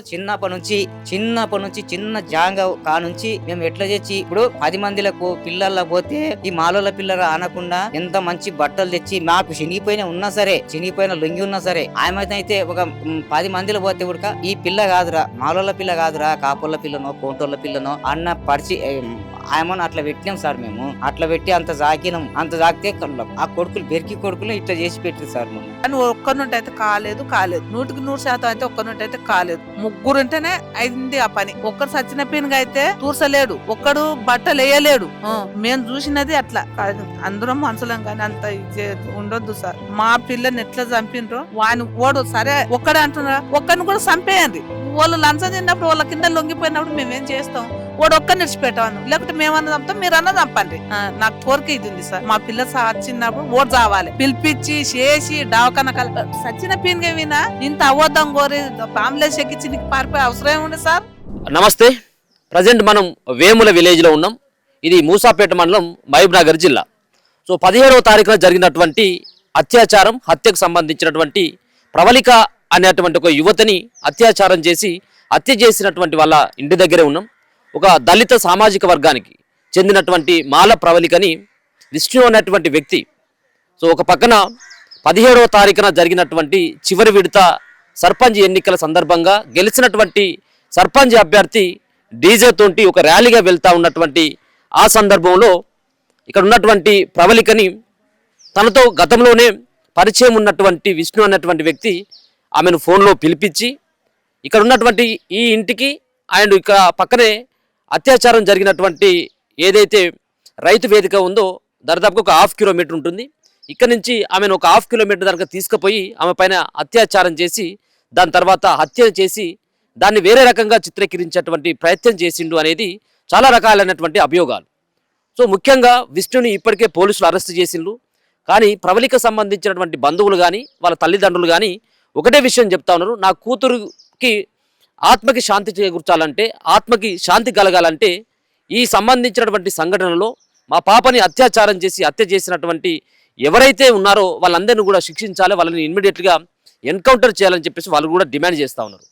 చిన్నప్పటి నుంచి చిన్న జాంగ కానుంచి మేము ఎట్లా చేసి ఇప్పుడు 10 మందిలకు పిల్లల్లో పోతే ఈ మాలోల పిల్లలు అనకుండా ఎంత మంచి బట్టలు తెచ్చి మాకు చినిగిపోయిన లొంగి ఉన్నా సరే ఆమెతే ఒక 10 మందిలో పోతే ఉడక ఈ పిల్ల కాదురా మాలోల పిల్ల కాదురా కాపుల పిల్లనో కోటోళ్ళ పిల్లనో అన్న పరిచి ఆయమని అట్లా పెట్టినాం సార్. మేము అట్లా పెట్టి అంత జాగితే ఆ కొడుకులు బెరికి కొడుకులు ఇట్లా చేసి పెట్టింది సార్. కానీ ఒక్కనుంటే అయితే కాలేదు 100% అయితే ఒక్కనుంటే అయితే కాలేదు. ముగ్గురుంటేనే అయింది ఆ పని. ఒక్కడు సచిన పీనుగా అయితే తూర్చలేడు, ఒక్కడు బట్టలు వేయలేడు. మేము చూసినది అట్లా కాదు. అందరం మనుషులం కానీ అంత ఉండొద్దు సార్. మా పిల్లని ఎట్లా చంపినరో వాని ఓడు సరే ఒక్కడే అంటున్నా, ఒక్కడిని కూడా చంపేయండి. వాళ్ళు లంచం తిన్నప్పుడు వాళ్ళ కింద లొంగిపోయినప్పుడు మేమేం చేస్తాం? వాడు ఒక్క నిడిచిపెట్టాను, లేకపోతే మేమన్నా చంపుతాం, మీరన్నా చంపండి. నాకు కోరిక ఇది ఉంది సార్. మా పిల్ల సచ్చినప్పుడు ఓటు చావాలి, పిలిపించి చేసి డావకన్న సచ్చిన పీన్గా వినా ఇంత అవద్దం కోరి అంబులెన్స్ ఎక్కించి నీకు పారిపోయే అవసరం ఏముంది సార్? నమస్తే. ప్రజెంట్ మనం వేముల విలేజ్ లో ఉన్నాం. ఇది మూసాపేట మండలం మహబూబ్ నగర్ జిల్లా. సో 17వ తారీఖున జరిగినటువంటి హత్యకు సంబంధించినటువంటి ప్రవళిక అనేటువంటి ఒక యువతిని అత్యాచారం చేసి హత్య చేసినటువంటి వాళ్ళ ఇంటి దగ్గరే ఉన్నాం. ఒక దళిత సామాజిక వర్గానికి చెందినటువంటి మాల ప్రవళికని విష్ణు అనేటువంటి వ్యక్తి. సో ఒక పక్కన 17వ తారీఖున జరిగినటువంటి చివరి విడత సర్పంచ్ ఎన్నికల సందర్భంగా గెలిచినటువంటి సర్పంచ్ అభ్యర్థి డీజే తోటి ఒక ర్యాలీగా వెళ్తా ఉన్నటువంటి ఆ సందర్భంలో ఇక్కడ ఉన్నటువంటి ప్రవళికని తనతో గతంలోనే పరిచయం ఉన్నటువంటి విష్ణు అన్నటువంటి వ్యక్తి ఆమెను ఫోన్లో పిలిపించి ఇక్కడ ఉన్నటువంటి ఈ ఇంటికి ఆయన ఇక పక్కనే అత్యాచారం జరిగినటువంటి ఏదైతే రైతు వేదిక ఉందో దాదాపుగా ఒక 1/2 కిలోమీటర్ ఉంటుంది. ఇక్కడ నుంచి ఆమెను ఒక 1/2 కిలోమీటర్ దాకా తీసుకుపోయి ఆమె పైన అత్యాచారం చేసి దాని తర్వాత హత్య చేసి దాన్ని వేరే రకంగా చిత్రీకరించేటువంటి ప్రయత్నం చేసిండు అనేది చాలా రకాలైనటువంటి అభియోగాలు. సో ముఖ్యంగా విష్ణుని ఇప్పటికే పోలీసులు అరెస్ట్ చేసిండ్రు. కానీ ప్రవళిక సంబంధించినటువంటి బంధువులు కానీ వాళ్ళ తల్లిదండ్రులు కానీ ఒకటే విషయం చెప్తా ఉన్నారు, నా కూతురుకి ఆత్మకి శాంతి చేకూర్చాలంటే, ఆత్మకి శాంతి కలగాలంటే ఈ సంబంధించినటువంటి సంఘటనలో మా పాపని అత్యాచారం చేసి హత్య చేసినటువంటి ఎవరైతే ఉన్నారో వాళ్ళందరినీ కూడా శిక్షించాలి, వాళ్ళని ఇమ్మీడియట్గా ఎన్కౌంటర్ చేయాలని చెప్పేసి వాళ్ళు కూడా డిమాండ్ చేస్తూ ఉన్నారు.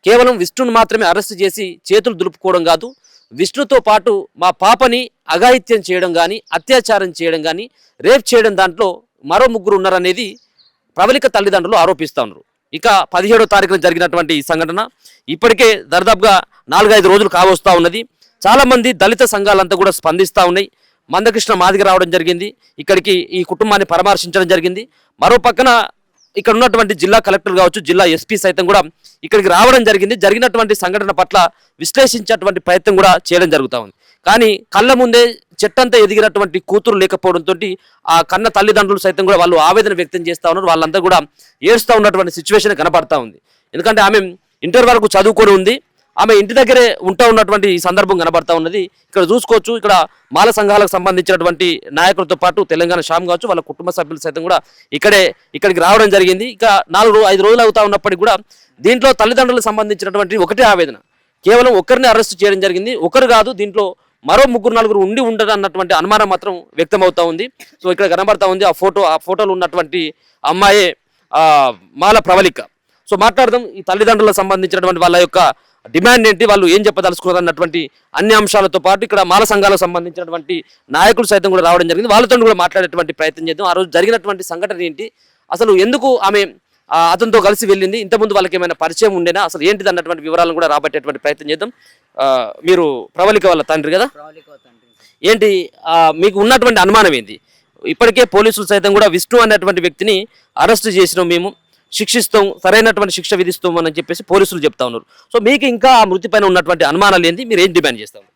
కేవలం విష్ణుని మాత్రమే అరెస్ట్ చేసి చేతులు దులుపుకోవడం కాదు, విష్ణుతో పాటు మా పాపని అఘాయిత్యం చేయడం కానీ, అత్యాచారం చేయడం కానీ, రేప్ చేయడం దాంట్లో మరో ముగ్గురు ఉన్నారనేది ప్రవళిక తల్లిదండ్రులు ఆరోపిస్తూ ఉన్నారు. ఇక 17వ తారీఖున జరిగినటువంటి ఈ సంఘటన ఇప్పటికే దాదాపుగా 4-5 రోజులు కావస్తా ఉన్నది. చాలామంది దళిత సంఘాలంతా కూడా స్పందిస్తూ ఉన్నాయి. మందకృష్ణ మాదిగ రావడం జరిగింది, ఇక్కడికి ఈ కుటుంబాన్ని పరామర్శించడం జరిగింది. మరో పక్కన ఇక్కడ ఉన్నటువంటి జిల్లా కలెక్టర్ కావచ్చు, జిల్లా ఎస్పీ సైతం కూడా ఇక్కడికి రావడం జరిగింది. జరిగినటువంటి సంఘటన పట్ల విశ్లేషించేటువంటి ప్రయత్నం కూడా చేయడం జరుగుతూ ఉంది. కానీ కళ్ళ ముందే చెట్టంతా ఎదిగినటువంటి కూతురు లేకపోవడంతో ఆ కన్న తల్లిదండ్రులు సైతం కూడా వాళ్ళు ఆవేదన వ్యక్తం చేస్తూ ఉన్నారు. వాళ్ళంతా కూడా ఏడుస్తూ ఉన్నటువంటి సిచ్యువేషన్ కనపడతా ఉంది. ఎందుకంటే ఆమె ఇంటర్ వరకు చదువుకొని ఉంది, ఆమె ఇంటి దగ్గరే ఉన్నటువంటి ఈ సందర్భం కనబడతా ఉన్నది. ఇక్కడ చూసుకోవచ్చు, ఇక్కడ మాల సంఘాలకు సంబంధించినటువంటి నాయకులతో పాటు తెలంగాణ శ్యామ్ కావచ్చు, వాళ్ళ కుటుంబ సభ్యులు సైతం కూడా ఇక్కడికి రావడం జరిగింది. ఇక 4-5 రోజులు అవుతా ఉన్నప్పటికీ కూడా దీంట్లో తల్లిదండ్రులకు సంబంధించినటువంటి ఒకటే ఆవేదన, కేవలం ఒక్కరిని అరెస్ట్ చేయడం జరిగింది, ఒకరు కాదు, దీంట్లో మరో 3-4 ఉండి ఉండరు అన్నటువంటి అనుమానం మాత్రం వ్యక్తం అవుతా ఉంది. సో ఇక్కడ కనబడతా ఉంది ఆ ఫోటోలో ఉన్నటువంటి అమ్మాయే మాల ప్రవళిక. సో మాట్లాడదాం ఈ తల్లిదండ్రులకు సంబంధించినటువంటి వాళ్ళ యొక్క డిమాండ్ ఏంటి, వాళ్ళు ఏం చెప్పదలుచుకున్నారు అన్నటువంటి అన్ని అంశాలతో పాటు ఇక్కడ మాల సంఘాలకు సంబంధించినటువంటి నాయకులు సైతం కూడా రావడం జరిగింది. వాళ్ళతో కూడా మాట్లాడేటువంటి ప్రయత్నం చేద్దాం. ఆ రోజు జరిగినటువంటి సంఘటన ఏంటి, అసలు ఎందుకు ఆమె అతనితో కలిసి వెళ్ళింది, ఇంతకుముందు వాళ్ళకి ఏమైనా పరిచయం ఉండేనా, అసలు ఏంటిది అన్నటువంటి వివరాలను కూడా రాబట్టేటువంటి ప్రయత్నం చేద్దాం. మీరు ప్రవళిక వాళ్ళ తండ్రి కదా, ఏంటి మీకు ఉన్నటువంటి అనుమానం ఏంటి? ఇప్పటికే పోలీసులు సైతం కూడా విష్ణు అనేటువంటి వ్యక్తిని అరెస్ట్ చేసినాం, మేము శిక్షిస్తాం, సరైనటువంటి శిక్ష విధిస్తాం అని చెప్పేసి పోలీసులు చెప్తా ఉన్నారు. సో మీకు ఇంకా ఆ మృతి పైన ఉన్నటువంటి అనుమానాలు ఏంటి, మీరు ఏం డిమాండ్ చేస్తారు?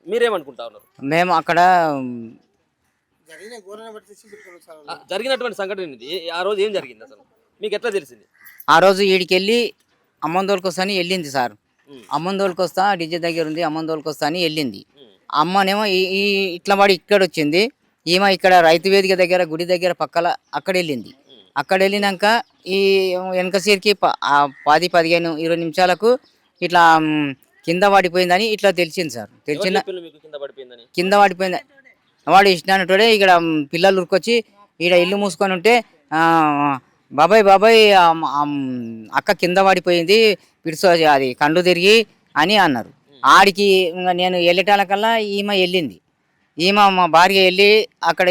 మీరేమనుకుంటా ఉన్నారు? మేము అక్కడ జరిగినటువంటి సంఘటన ఏంటి, ఆ రోజు ఏం జరిగింది, అసలు మీకు ఎట్లా తెలిసింది? ఆ రోజు ఈడికెళ్ళి అమ్మందోళ్ళకొస్తాని వెళ్ళింది సార్. అమ్మందోళ్ళకొస్తా డిజే దగ్గర ఉంది, అమ్మందోళ్ళకొస్తా అని వెళ్ళింది. అమ్మనేమో ఈ ఇట్లా వాడి ఇక్కడ వచ్చింది, ఈమె ఇక్కడ రైతు వేదిక దగ్గర గుడి దగ్గర పక్కల అక్కడ వెళ్ళింది. అక్కడ వెళ్ళినాక ఈ వెనక సీరికి 10-15-20 నిమిషాలకు ఇట్లా కింద పడిపోయిందని ఇట్లా తెలిసింది సార్. తెలిసిన కింద పడిపోయింది వాడు ఇష్టనట్టుడే ఇక్కడ పిల్లలు ఉరికొచ్చి ఈడ ఇల్లు మూసుకొని ఉంటే బాబాయ్ బాబాయ్ అక్క కింద పడిపోయింది పిడుసు అది కండ్లు తిరిగి అని అన్నారు. ఆడికి ఇంకా నేను వెళ్ళేటాలకల్లా ఈమె వెళ్ళింది. ఈమె మా భార్య వెళ్ళి అక్కడ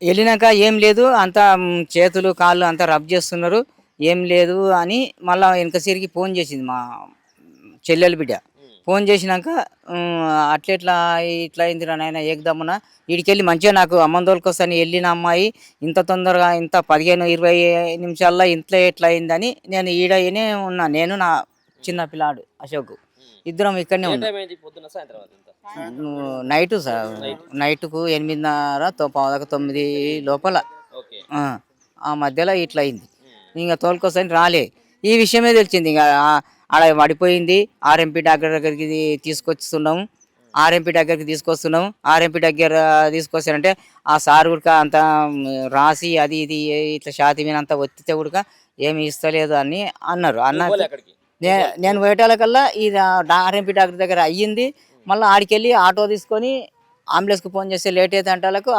వెళ్ళినాక ఏం లేదు అంతా చేతులు కాళ్ళు అంతా రబ్ చేస్తున్నారు, ఏం లేదు అని మళ్ళీ వెనక సిరికి ఫోన్ చేసింది మా చెల్లెలు బిడ్డ. ఫోన్ చేసినాక అట్లెట్లా ఇట్లా అయిందిరా నాయన ఏకదమ్మున వీడికెళ్ళి మంచిగా నాకు అమ్మందోళ్ళకొస్తాను వెళ్ళిన అమ్మాయి ఇంత తొందరగా ఇంత 15-20 నిమిషాల్లో ఇంట్లో ఎట్లా అయిందని నేను ఈడనే ఉన్నా. నేను నా చిన్న పిల్లాడు అశోక్ ఇద్దరం ఇక్కడనే ఉన్నాం. నైట్ సార్ నైట్కు 8:30 9 లోపల ఆ మధ్యలో ఇట్లా అయింది. ఇంకా తోలుకొస్తాని రాలే, ఈ విషయమే తెలిసింది. ఇంకా ఆడ పడిపోయింది. ఆర్ఎంపీ డాక్టర్ దగ్గరికి తీసుకొస్తున్నాము. ఆర్ఎంపీ దగ్గరికి తీసుకొస్తానంటే ఆ సార్ ఉడక అంత రాసి అది ఇది ఇట్లా షాతి మీద అంతా ఒత్తితే ఉడక ఏమి ఇస్తలేదు అని అన్నారు. నేను పోయేటాలకల్లా ఇది ఆర్ఎంపీ డాక్టర్ దగ్గర అయ్యింది. మళ్ళీ ఆడికెళ్ళి ఆటో తీసుకొని అంబులెన్స్కి ఫోన్ చేస్తే లేట్ అయితే అంటాలకు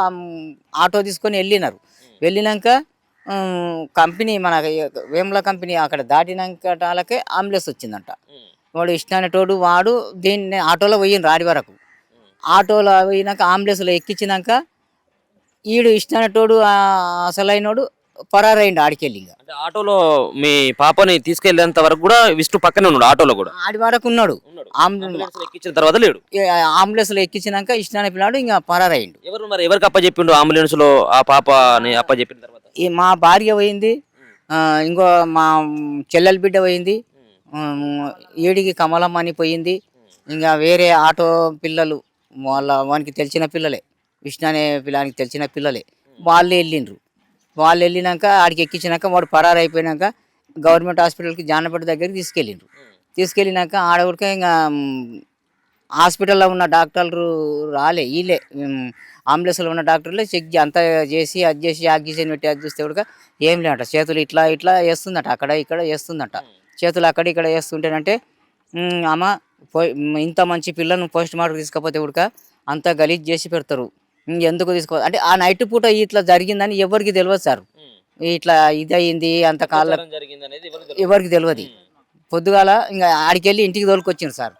ఆటో తీసుకొని వెళ్ళినాక కంపెనీ మన వేముల కంపెనీ అక్కడ దాటినాకటాలకే అంబులెన్స్ వచ్చిందంట. వాడు ఇష్టానేటోడు వాడు దీన్ని ఆటోలో పోయిండు రాడి వరకు. ఆటోలో పోయినాక అంబులెన్స్లో ఎక్కించినాక ఈడు ఇష్టానేటోడు అసలైనోడు పరారైండు ఆడికెళ్ళి. అంటే ఆటోలో మీ పాపని తీసుకెళ్లేంత వరకు కూడా విష్ణు పక్కనే ఉన్నాడు, ఆటోలో కూడా ఆడి వరకు ఉన్నాడు. ఎక్కించిన తర్వాత లేడు. అంబులెన్స్ లో ఎక్కించినాక ఇష్టాన్ని పిల్లాడు ఇంకా పరారైండు. ఎవరికి అప్పచెప్పిండు అంబులెన్స్ లో ఆ పాపని అప్పచెప్పిన తర్వాత? మా భార్య పోయింది, ఇంకో మా చెల్లెల బిడ్డ పోయింది, ఏడికి కమలమ్మ అని పోయింది. ఇంకా వేరే ఆటో పిల్లలు వానికి తెలిసిన పిల్లలే, విష్ణు అనే పిల్లానికి తెలిసిన పిల్లలే, వాళ్ళు వెళ్ళినాక ఆడికి ఎక్కించినాక వాడు పరారైపోయినాక గవర్నమెంట్ హాస్పిటల్కి జానపేట దగ్గరికి తీసుకెళ్ళినాక ఆడ ఉడక ఇంకా హాస్పిటల్లో ఉన్న డాక్టర్లు రాలే, వీళ్ళే అంబులెన్స్లో ఉన్న డాక్టర్లే చెక్ అంతా చేసి అది చేసి ఆక్సిజన్ పెట్టి అది చూస్తే కూడా ఏం లేదట. చేతులు ఇట్లా ఇట్లా వేస్తుందట, అక్కడ ఇక్కడ వేస్తుందట. చేతులు అక్కడ ఇక్కడ వేస్తుంటేనంటే అమ్మ ఇంత మంచి పిల్లను పోస్ట్ మార్టం తీసుకపోతే ఉడక అంతా గలీజ్ చేసి పెడతారు, ఎందుకు తీసుకో అంటే ఆ నైట్ పూట ఇట్లా జరిగిందని ఎవరికి తెలియదు సార్. ఇట్లా ఇది అయింది అంత కాళ్ళ ఎవరికి తెలియదు. పొద్దుగాల ఇంకా ఆడికెళ్ళి ఇంటికి తోలుకొచ్చిండ్రు సార్.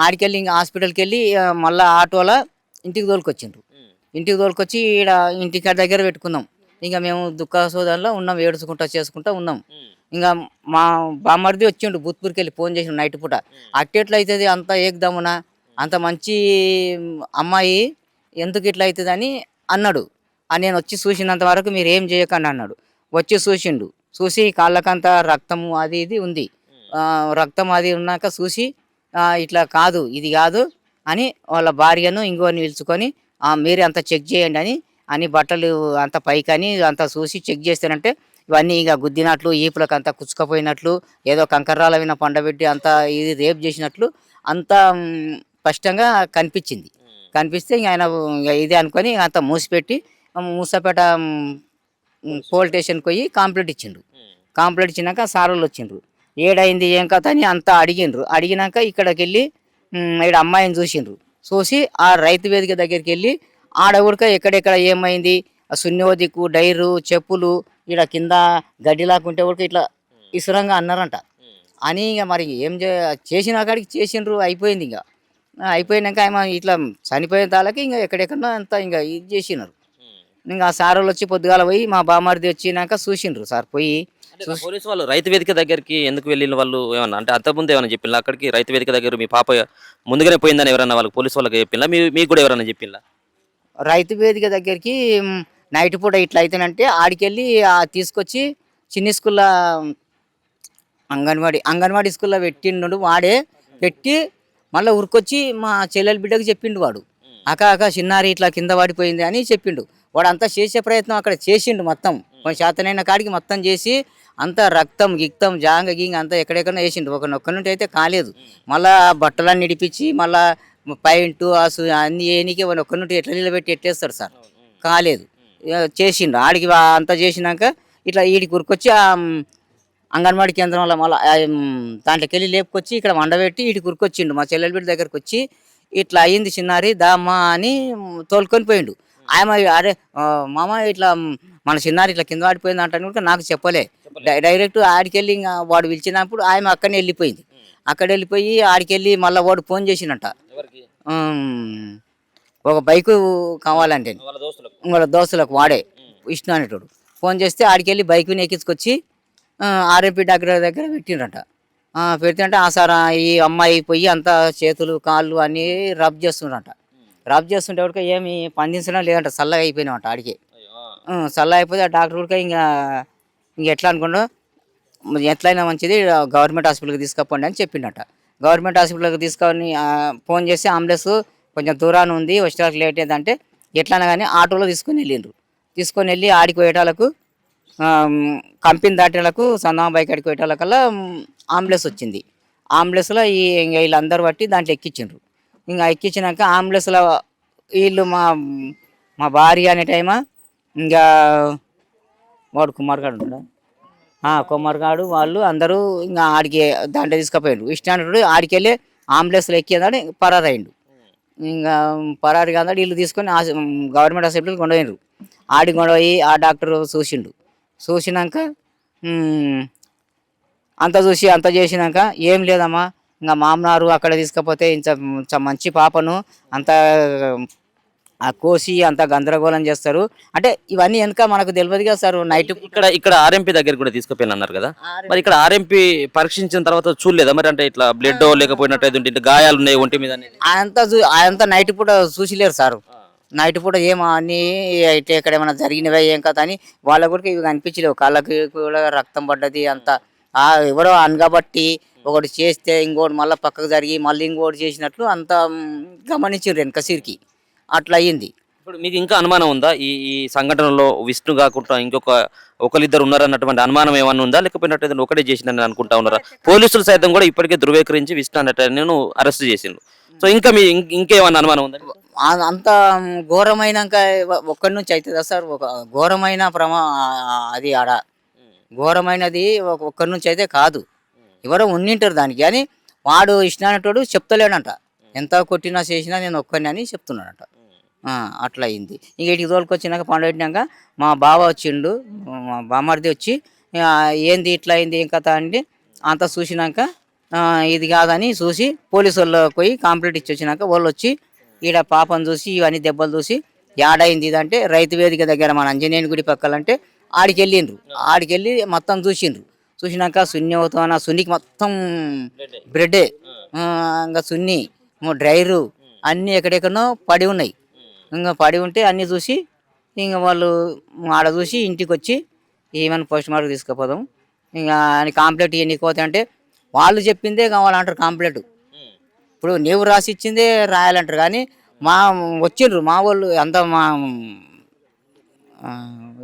ఆడికెళ్ళి ఇంకా హాస్పిటల్కి వెళ్ళి మళ్ళీ ఆటోలో ఇంటికి తోలుకొచ్చి ఈడ ఇంటికి దగ్గర పెట్టుకున్నాం. ఇంకా మేము దుఃఖ సోదరులో ఉన్నాం, చేసుకుంటా ఉన్నాం. ఇంకా మా బామ్మర్ది వచ్చిండు బూత్పూర్కి వెళ్ళి ఫోన్ చేసిండు నైట్ పూట. అట్టెట్లా అవుతుంది అంత ఏకదమ్మున అంత మంచి అమ్మాయి ఎందుకు ఇట్లా అవుతుంది అని అన్నాడు. నేను వచ్చి చూసినంత వరకు మీరు ఏం చేయకండి అన్నాడు. వచ్చి చూసి కాళ్ళకంతా రక్తము అది ఇది ఉంది. రక్తం అది ఉన్నాక చూసి ఇట్లా కాదు ఇది కాదు అని వాళ్ళ భార్యను ఇంకోని పిలుచుకొని మీరే అంతా చెక్ చేయండి అని బట్టలు అంత పైకని అంతా చూసి చెక్ చేస్తానంటే ఇవన్నీ ఇక గుద్దినట్లు, ఈపులకు అంతా కుచ్చుకపోయినట్లు, ఏదో కంకర్రాల విన పండబెట్టి అంతా ఇది రేప్ చేసినట్లు అంతా స్పష్టంగా కనిపిస్తే ఇంక ఆయన ఇదే అనుకొని అంతా మూసిపెట్టి మూసపేట పోలీస్ స్టేషన్కి పోయి కంప్లైంట్ ఇచ్చినాక సార్ వాళ్ళు వచ్చిండ్రు. ఏడైంది ఏం కథ అని అంతా అడిగినాక ఇక్కడికి వెళ్ళి ఇక్కడ అమ్మాయిని చూసి ఆ రైతు వేదిక దగ్గరికి వెళ్ళి ఆడ ఉడక ఎక్కడెక్కడ ఏమైంది సున్నో దిక్కు డైరు చెప్పులు ఇక్కడ కింద గడ్డిలాకుంటే కూడా ఇట్లా ఇసురంగా అన్నారంట అని. ఇక మరి ఏం చేసిన కాడికి చేసిండ్రు, అయిపోయింది. ఇంకా అయిపోయినాక ఆమె ఇట్లా చనిపోయిన తాళ్ళకి ఇంకా ఎక్కడెక్కడో అంతా ఇంకా ఇది చేసినారు. ఇంకా ఆ సార్ వాళ్ళు వచ్చి పొద్దుగాల పోయి మా బామ్మర్ది వచ్చినాక చూసిండ్రు సార్. పోయి పోలీసు వాళ్ళు రైతు వేదిక దగ్గరికి ఎందుకు వెళ్ళిన వాళ్ళు ఏమన్నా అంటే అంతకుముందు ఏమన్నా చెప్పిందా? అక్కడికి రైతు వేదిక దగ్గర మీ పాప ముందుగానే పోయిందని ఎవరన్నా వాళ్ళకి పోలీసు వాళ్ళకి చెప్పిందా? మీకు కూడా ఎవరన్నా చెప్పిందా? రైతు వేదిక దగ్గరికి నైట్ పూట ఇట్లా అయితేనంటే ఆడికెళ్ళి తీసుకొచ్చి చిన్న స్కూల్లో అంగన్వాడీ స్కూల్లో పెట్టిండు. వాడే పెట్టి మళ్ళీ ఉరికొచ్చి మా చెల్లెల బిడ్డకు చెప్పిండు. వాడు అక్క చిన్నారి ఇట్లా కింద పడిపోయింది అని చెప్పిండు. వాడు అంతా చేసే ప్రయత్నం అక్కడ చేసిండు. మొత్తం కొంచెం శాతనైన కాడికి మొత్తం చేసి అంతా రక్తం గిక్తం జాంగ గింగ అంతా ఎక్కడెక్కడో వేసిండు. ఒక్క నుండి అయితే కాలేదు. మళ్ళా బట్టలన్నీ ఇడిపించి మళ్ళా పైంటు అన్ని ఏనికి ఒక్క నుండి ఎట్లా నిలబెట్టి ఎట్టేస్తాడు సార్. కాలేదు, చేసిండు. ఆడికి అంతా చేసినాక ఇట్లా ఈడికి ఉరికొచ్చి అంగన్వాడీ కేంద్రంలో మళ్ళీ దాంట్లోకి వెళ్ళి లేపుకొచ్చి ఇక్కడ వండబెట్టి ఈడికి ఉరికొచ్చిండు. మా చెల్లెల బిడ్డ దగ్గరకు వచ్చి ఇట్లా అయ్యింది చిన్నారి దామ్మా అని తోలుకొని పోయిండు. ఆమె అరే మామ ఇట్లా మన చిన్నారి ఇట్లా కింద పడిపోయింది అంటే కూడా నాకు చెప్పలే. డైరెక్ట్ ఆడికెళ్ళి ఇంకా వాడు పిలిచినప్పుడు ఆమె అక్కడనే వెళ్ళిపోయింది. అక్కడ వెళ్ళిపోయి ఆడికెళ్ళి మళ్ళీ వాడు ఫోన్ చేసినట్ట, ఒక బైకు కావాలంటే వాళ్ళ దోస్తులకు వాడే విష్ణు అనేటోడు ఫోన్ చేస్తే ఆడికెళ్ళి బైక్ని ఎక్కించుకొచ్చి ఆర్ఎంపీ డాక్టర్ దగ్గర పెట్టిండ్రట. పెడితే సార్ ఈ అమ్మాయి పోయి అంతా చేతులు కాళ్ళు అన్నీ రబ్ చేస్తుండ్రట. రబ్ చేస్తుంటే కూడా ఏమి పండించడం లేదంట, చల్లగా అయిపోయినామంట ఆడికి. చల్లగా అయిపోతే ఆ డాక్టర్ కూడా ఇంకా ఎట్లా అనుకున్నా ఎట్లయినా మంచిది గవర్నమెంట్ హాస్పిటల్కి తీసుకుపోండి అని చెప్పిండట. గవర్నమెంట్ హాస్పిటల్కి తీసుకొని ఫోన్ చేసి అంబులెన్స్ కొంచెం దూరాన్ని ఉంది వచ్చేటప్పుడు లేట్ అయిందంటే ఎట్లయినా కానీ ఆటోలో తీసుకొని వెళ్ళిండ్రు. తీసుకొని వెళ్ళి ఆడికి పోయేటాలకు కంపెనీ దాటేలకు సందమా బైక్ ఆడికి పోయేటాలకల్లా అంబులెన్స్ వచ్చింది. అంబులెన్స్లో ఇంకా వీళ్ళందరూ బట్టి దాంట్లో ఎక్కించిండ్రు. ఇంకా ఎక్కించినాక అంబులెన్స్లో వీళ్ళు మా భార్య అనే టైమా ఇంకా వాడు కుమార్గాడు ఉంటాడా, కుమార్గాడు వాళ్ళు అందరూ ఇంకా ఆడికి దాంట్లో తీసుకుపోయాడు. ఇష్టానుడు ఆడికి వెళ్ళి అంబులెన్స్లో ఎక్కేదాడు పరారైండు. ఇంకా పరారి కాదా వీళ్ళు తీసుకొని గవర్నమెంట్ హాస్పిటల్కి కొండపోయినారు. ఆడికి కొండపోయి ఆ డాక్టర్ చూసిండు. చూసినాక అంత చూసి అంత చేసినాక ఏం లేదమ్మా ఇంకా మామనారు అక్కడ తీసుకపోతే ఇంత మంచి పాపను అంత కోసి అంత గందరగోళం చేస్తారు అంటే ఇవన్నీ వెనక మనకు తెలియదు కదా సార్. నైట్ ఇక్కడ ఆర్ఎంపీ దగ్గర కూడా తీసుకుపోయిన అన్నారు కదా, మరి ఇక్కడ ఆర్ఎంపీ పరీక్షించిన తర్వాత చూడలేదా మరి? అంటే ఇట్లా బ్లడ్ లేకపోయినట్టు గాయాలు ఉన్నాయి ఒంటి మీద అంతా నైట్ పూట చూసిలేరు సార్. నైట్ పూట ఏమో అన్నీ అయితే ఇక్కడ ఏమైనా జరిగినవే ఏం కదా అని వాళ్ళకు కూడా ఇవి కనిపించలేవు. కాళ్ళకి కూడా రక్తం పడ్డది అంతా. ఎవరో అనగబట్టి ఒకటి చేస్తే ఇంకోటి మళ్ళీ పక్కకు జరిగి మళ్ళీ ఇంకోటి చేసినట్లు అంత గమనించారు వెనక సిరికి. అట్లా అయ్యింది. ఇప్పుడు మీకు ఇంకా అనుమానం ఉందా ఈ ఈ సంఘటనలో విష్ణు కాకుండా ఒకరిద్దరు ఉన్నారన్నటువంటి అనుమానం ఏమన్నా ఉందా, లేకపోయినట్టు ఒకటే చేసిందని అనుకుంటా ఉన్నారా? పోలీసులు సైతం కూడా ఇప్పటికే ధృవీకరించి విష్ణు అన్నట్టు అరెస్ట్ చేసిండు. సో ఇంకా మీ ఇంకేమన్నా అనుమానం ఉందా? అంత ఘోరమైనాక ఒక్కడి నుంచి అవుతుందా సార్? ఒక ఘోరమైన అది ఆడ ఘోరమైనది ఒక్కడి నుంచి అయితే కాదు, ఎవరో ఉండింటారు దానికి. కానీ వాడు ఇష్టానటోడు చెప్తలేడంట, ఎంత కొట్టినా చేసినా నేను ఒక్కడిని అని చెప్తున్నాడట. అట్లా అయింది. ఇంక ఇటుకి తోలుకొచ్చినాక పండుగ మా బావ వచ్చిండు, మా బామ్మర్ది వచ్చి ఏంది ఇట్లా అయింది ఏం కథ అంటే అంతా చూసినాక ఇది కాదని చూసి పోలీసు వాళ్ళు పోయి కంప్లైంట్ ఇచ్చి వచ్చినాక వాళ్ళు వచ్చి ఈడ పాపను చూసి ఇవన్నీ దెబ్బలు చూసి ఏడైంది ఇదంటే రైతు వేదిక దగ్గర మన అంజనేయుని గుడి పక్కలంటే ఆడికి వెళ్ళిండ్రు. ఆడికి వెళ్ళి మొత్తం చూసిండ్రు. చూసినాక సున్ని అవుతామన్న సున్నికి మొత్తం బ్రెడ్డే, ఇంకా సున్ని డ్రైరు అన్నీ ఎక్కడెక్కడనో పడి ఉన్నాయి. ఇంకా పడి ఉంటే అన్నీ చూసి ఇంకా వాళ్ళు ఆడ చూసి ఇంటికి వచ్చి ఏమైనా పోస్ట్ మార్క్ తీసుకుపోదాం ఇంకా అని కాంప్లైంట్ ఇవన్నీ పోతే అంటే వాళ్ళు చెప్పిందే కావాలంటారు కాంప్లైంట్. ఇప్పుడు నీవు రాసి ఇచ్చిందే రాయాలంటారు. కానీ వచ్చిండ్రు మా వాళ్ళు అంతా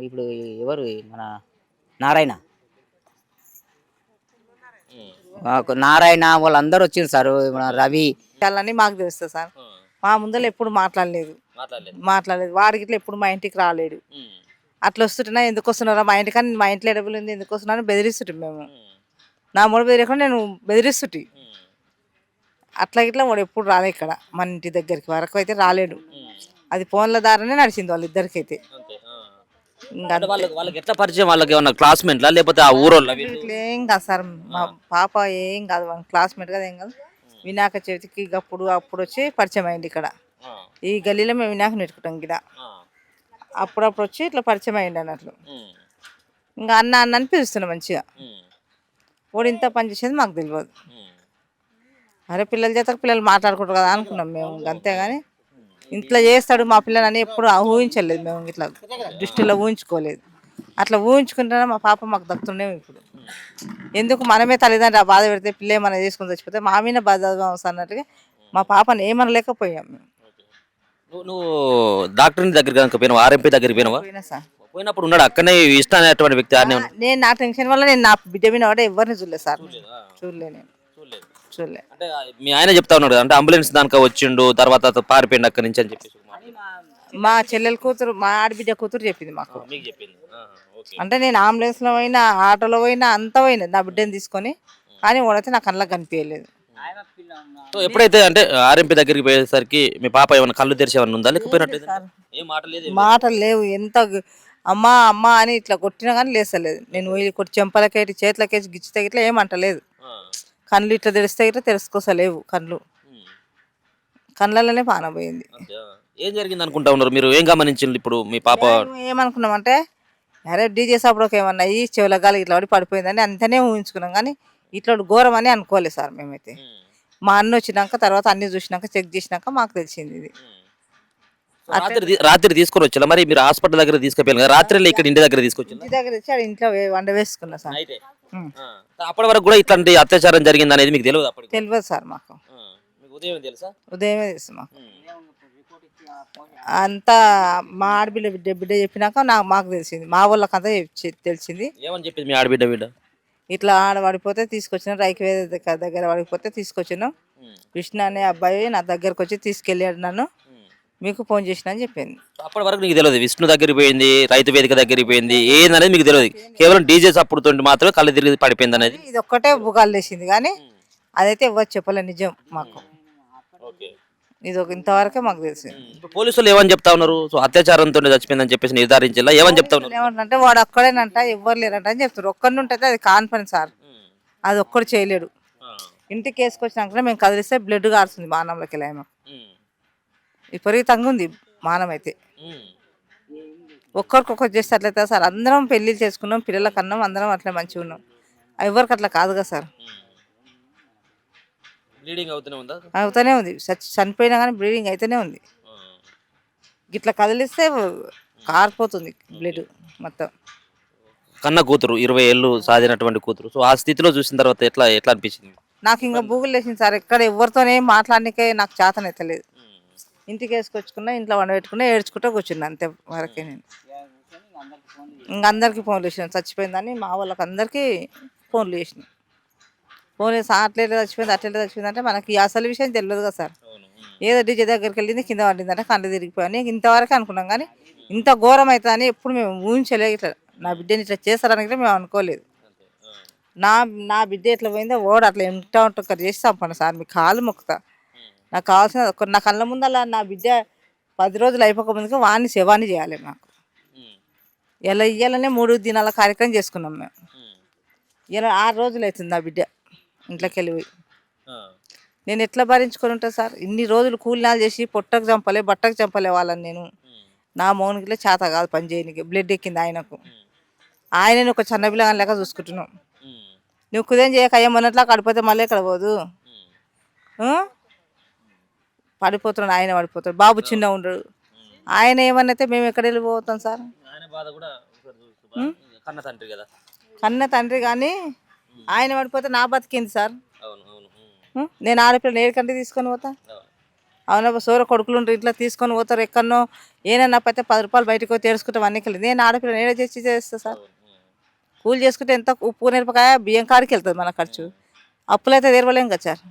ఇప్పుడు ఎవరు మన నారాయణ వాళ్ళందరూ వచ్చిండ్రు సార్. మన రవి అని మాకు తెలుస్తుంది సార్. మా ముందర ఎప్పుడు మాట్లాడలేదు. వాడికి ఇట్లా ఎప్పుడు మా ఇంటికి రాలేడు. అట్లా వస్తుంటున్నా ఎందుకు వస్తున్నారా మా ఇంటికి అని, మా ఇంట్లో డబ్బులు ఉంది ఎందుకు వస్తున్నా అని బెదిరిస్తుంటే మేము నా మూడు బెదిరకుండా నేను బెదిరిస్తుంటి. అట్లా ఇట్లా వాడు ఎప్పుడు రాలే ఇక్కడ మన ఇంటి దగ్గరికి వరకు అయితే రాలేడు. అది ఫోన్ల ద్వారానే నడిచింది వాళ్ళిద్దరికైతే. వాళ్ళకి ఎట్లా పరిచయం? వాళ్ళకి ఏమన్నా క్లాస్మేట్లా లేకపోతే ఆ ఊరోళ్ళ? ఏం కాదు సార్, మా పాప ఏం కాదు, వాళ్ళ క్లాస్మేట్ కదా ఏం కాదు. వినాయక చవితికి అప్పుడు వచ్చి పరిచయం అయింది ఇక్కడ. ఈ గల్లీలో మేము వినాయక నెట్టుకుంటాం గిడ. అప్పుడప్పుడు వచ్చి ఇట్లా పరిచయం అయ్యింది అన్నట్లు. ఇంకా అన్న అని పిలుస్తున్నాం మంచిగా. వాడు ఇంత పని చేసేది మాకు తెలియదు. అరే పిల్లల చేత పిల్లలు మాట్లాడుకుంటారు కదా అనుకున్నాం మేము, అంతేగాని ఇంట్లో చేస్తాడు మా పిల్లలని ఎప్పుడు ఊహించలేదు మేము. ఇట్లా దృష్టిలో ఊహించుకోలేదు. అట్లా ఊహించుకుంటేనే మా పాప మాకు దక్కుతుండే. ఇప్పుడు ఎందుకు మనమే తల్లిదండ్రులు ఆ బాధ పెడితే పిల్ల ఏమన్నా చేసుకుని చచ్చిపోతే మా మీద బాధ అన్నట్టుగా మా పాపను ఏమనలేకపోయాం మేము. నువ్వు డాక్టర్ దగ్గర పోయినావు, ఆర్ఎంపీ దగ్గరికి పోయినావా? పోయినప్పుడు ఉన్నాడు అక్కడనే ఇష్టం అనేటువంటి వ్యక్తి? నేను నా టెన్షన్ వల్ల నేను నా బిడ్డ మీద కూడా ఎవరిని చూడలేదు సార్. చూడలే నేను చూడలే. అంటే మీ ఆయన చెప్తా ఉన్నాడు అంటే అంబులెన్స్ దానిక వచ్చిండు తర్వాత పారిపోయిండు అక్కడి నుంచి అని చెప్పేసి మా చెల్లెల కూతురు, మా ఆడబిడ్డ కూతురు చెప్పింది మాకు. అంటే నేను అంబులెన్స్ లో పోయినా, ఆటోలో పోయినా, అంతా పోయినా నా బిడ్డని తీసుకొని, కానీ వాడైతే నా కళ్ళకి కనిపించలేదు. సో ఎప్పుడైతే అంటే ఆర్ఎంపీ దగ్గరికి పోయేసరికి మీ పాప ఏమైనా కళ్ళు తెరిచి ఏమైనా ఉందా లేకపోయినట్టు సార్ ఏం మాట లేదు మాటలు లేవు. ఎంత అమ్మా అమ్మా అని ఇట్లా కొట్టినా కానీ లేస్తలేదు. నేను పోయి కొట్టి చెంపలకేటి చేతులకేసి గిచ్చితే ఇట్లా ఏమంటలేదు. కళ్ళు ఇట్లా తెరిస్తే ఇట్లా తెరుచుకోసలేవు కళ్ళు. కళ్ళలోనే పానం పోయింది. ఏం జరిగింది అనుకుంటా ఉన్నారు మీరు? ఏం గమనించింది ఇప్పుడు మీ పాప? ఏమనుకున్నామంటే అరే డీజే సప్పుడు ఏమన్నా ఈ చెవుల గాలి ఇట్లా పడి పడిపోయిందని అంతనే ఊహించుకున్నాం, కానీ ఇట్లా ఘోరం అని అనుకోలేదు సార్ మేమైతే. మా అన్న వచ్చినాక తర్వాత అన్ని చూసినాక చెక్ చేసినాక మాకు తెలిసింది ఇది. రాత్రి తీసుకొని వచ్చా మరి? మీరు హాస్పిటల్ దగ్గర తీసుకెళ్ళి రాత్రి ఇక్కడ ఇంటి దగ్గర తీసుకొచ్చి ఇంటి దగ్గర వచ్చి ఆడ ఇంట్లో వండ వేసుకున్నా సార్. అప్పటి వరకు కూడా ఇట్లాంటి అత్యాచారం జరిగింది అనేది మీకు తెలియదు? అప్పటికి తెలియదు సార్ మాకు. ఉదయం తెలుసా? ఉదయమే తెలుసు మాకు. అంతా మా ఆడబిడ్డ బిడ్డ చెప్పినాక మాకు తెలిసింది. మా వాళ్ళకంతా తెలిసింది. ఏమని చెప్పింది మీ ఆడబిడ్డ బిడ్డ? ఇట్లా ఆడ పడిపోతే తీసుకొచ్చినాం, రైతువేద దగ్గర పడిపోతే తీసుకొచ్చినాం. కృష్ణ అనే అబ్బాయి నా దగ్గరకు వచ్చి తీసుకెళ్ళాడు, నన్ను మీకు ఫోన్ చేసిన అని చెప్పింది. అప్పటి వరకు నీకు తెలియదు విష్ణు దగ్గరికి పోయింది, రైతు వేదిక దగ్గరికి పోయింది ఏందనేది మీకు తెలియదు? కేవలం డీజే సప్పుడు మాత్రమే కళ్ళు తిరిగి పడిపోయింది అనేది ఇది ఒక్కటే బుగాలు లేచింది, కానీ అదైతే ఎవరు చెప్పలేదు నిజం మాకు. ఇది ఇంతవరకే మాకు తెలిసింది. పోలీసులు ఏమని చెప్తా ఉన్నారు? సో అత్యాచారంతో చచ్చిపోయిందని చెప్పేసి నిర్ధారించాలా ఏమని చెప్తా ఉన్నారు? ఏమంటే వాడు ఒక్కడేనంట, ఎవ్వరు లేరంట అని చెప్తారు. ఒక్కడి నుండి అయితే అది కాన్ఫరెన్స్ సార్, అది ఒక్కడు చేయలేడు. ఇంటికి వేసుకొచ్చినాక మేము కదిలిస్తే బ్లడ్ కారుతుంది మానంలోకి వెళ్ళి. మాకు విపరీతంగా ఉంది మానం అయితే. ఒక్కరికొకరు చేస్తే అట్లయితే సార్ అందరం పెళ్ళిళ్ళు చేసుకున్నాం, పిల్లలకి అన్నాం, అందరం అట్లా మంచిగా ఉన్నాం. ఎవరికి అట్లా కాదుగా సార్. అవుతూనే ఉంది, చనిపోయినా కానీ బ్లీడింగ్ అయితేనే ఉంది. ఇట్లా కదిలిస్తే కారిపోతుంది బ్లడ్ మొత్తం. కన్న కూతురు 20 ఏళ్ళు సాధినటువంటి కూతురు, సో ఆ స్థితిలో చూసిన తర్వాత ఎట్లా ఎట్లా అనిపించింది? నాకు ఇంకా బూగులు లేచింది సార్. ఎక్కడ ఎవరితోనే మాట్లాడనికే నాకు చేతనైతలేదు. ఇంటికి వేసుకొచ్చుకున్నా, ఇంట్లో వండబెట్టుకున్నా, ఏడ్చుకుంటూ కూర్చున్నా అంతే వరకే. నేను ఇంక అందరికీ ఫోన్లు చేసినాను చచ్చిపోయిందని. మా వాళ్ళకి అందరికీ ఫోన్లు చేసినాయి. ఫోన్ చేసి అట్లే చచ్చిపోయింది అంటే మనకి అసలు విషయం తెలియదు కదా సార్. ఏదో డీజే దగ్గరికి వెళ్ళింది, కింద పడిందంటే కళ్ళు తిరిగిపోయాను. ఇంతవరకు అనుకున్నాం, కానీ ఇంత ఘోరం అవుతుందని ఎప్పుడు మేము ఊహించలేదు. ఇట్లా నా బిడ్డని ఇట్లా చేస్తారని మేము అనుకోలేదు. నా బిడ్డ ఎట్లా పోయిందో ఓడు అట్లా ఎంత ఉంటుంది చేసి చంపండి సార్, మీ కాలు మొక్కుతా. నాకు కావాల్సిన నా కళ్ళ ముందు అలా నా బిడ్డ 10 రోజులు అయిపోక ముందుకు వాడిని శవాన్ని చేయాలి. నాకు ఇలా ఇయ్యాలనే 3 దినాల కార్యక్రమం చేసుకున్నాం మేము. ఇలా 6 రోజులు అవుతుంది నా బిడ్డ ఇంట్లోకి వెళ్ళిపోయి. నేను ఎట్లా భరించుకొని ఉంటాను సార్? ఇన్ని రోజులు కూలినాలు చేసి పొట్టకు చంపలే, బట్టకు చంపలే వాళ్ళని నేను. నా మౌనికిలో చేత కాదు పని చేయనికి. బ్లడ్ ఎక్కింది ఆయనకు. ఆయనని ఒక చిన్న పిల్లగాని లెక్క చూసుకుంటున్నాం. నువ్వు కుదేం చేయక అయ్యమన్నట్లా కడిపోతే మళ్ళీ ఇక్కడ పోదు. పడిపోతున్నాడు ఆయన, పడిపోతాడు. బాబు చిన్న ఉండడు. ఆయన ఏమన్నైతే మేము ఎక్కడ వెళ్ళిపోతాం సార్? కన్న తండ్రి కానీ ఆయన పడిపోతే నా బతికింది సార్. నేను ఆడపిల్లని ఏడుకంటే తీసుకొని పోతా? అవునా? సోర కొడుకులు ఉంటారు ఇంట్లో తీసుకొని పోతారు ఎక్కడనో. ఏనన్నా పోతే 10 రూపాయలు బయటకు తెరుచుకుంటాం అన్నికి. నేను ఆడపిల్లని ఏడ చేస్తా సార్? కూలి చేసుకుంటే ఎంత ఉప్పు మిరపకాయ బియ్యం కాడికి వెళ్తుంది మన ఖర్చు. అప్పులైతే తెరవలేం కదా సార్.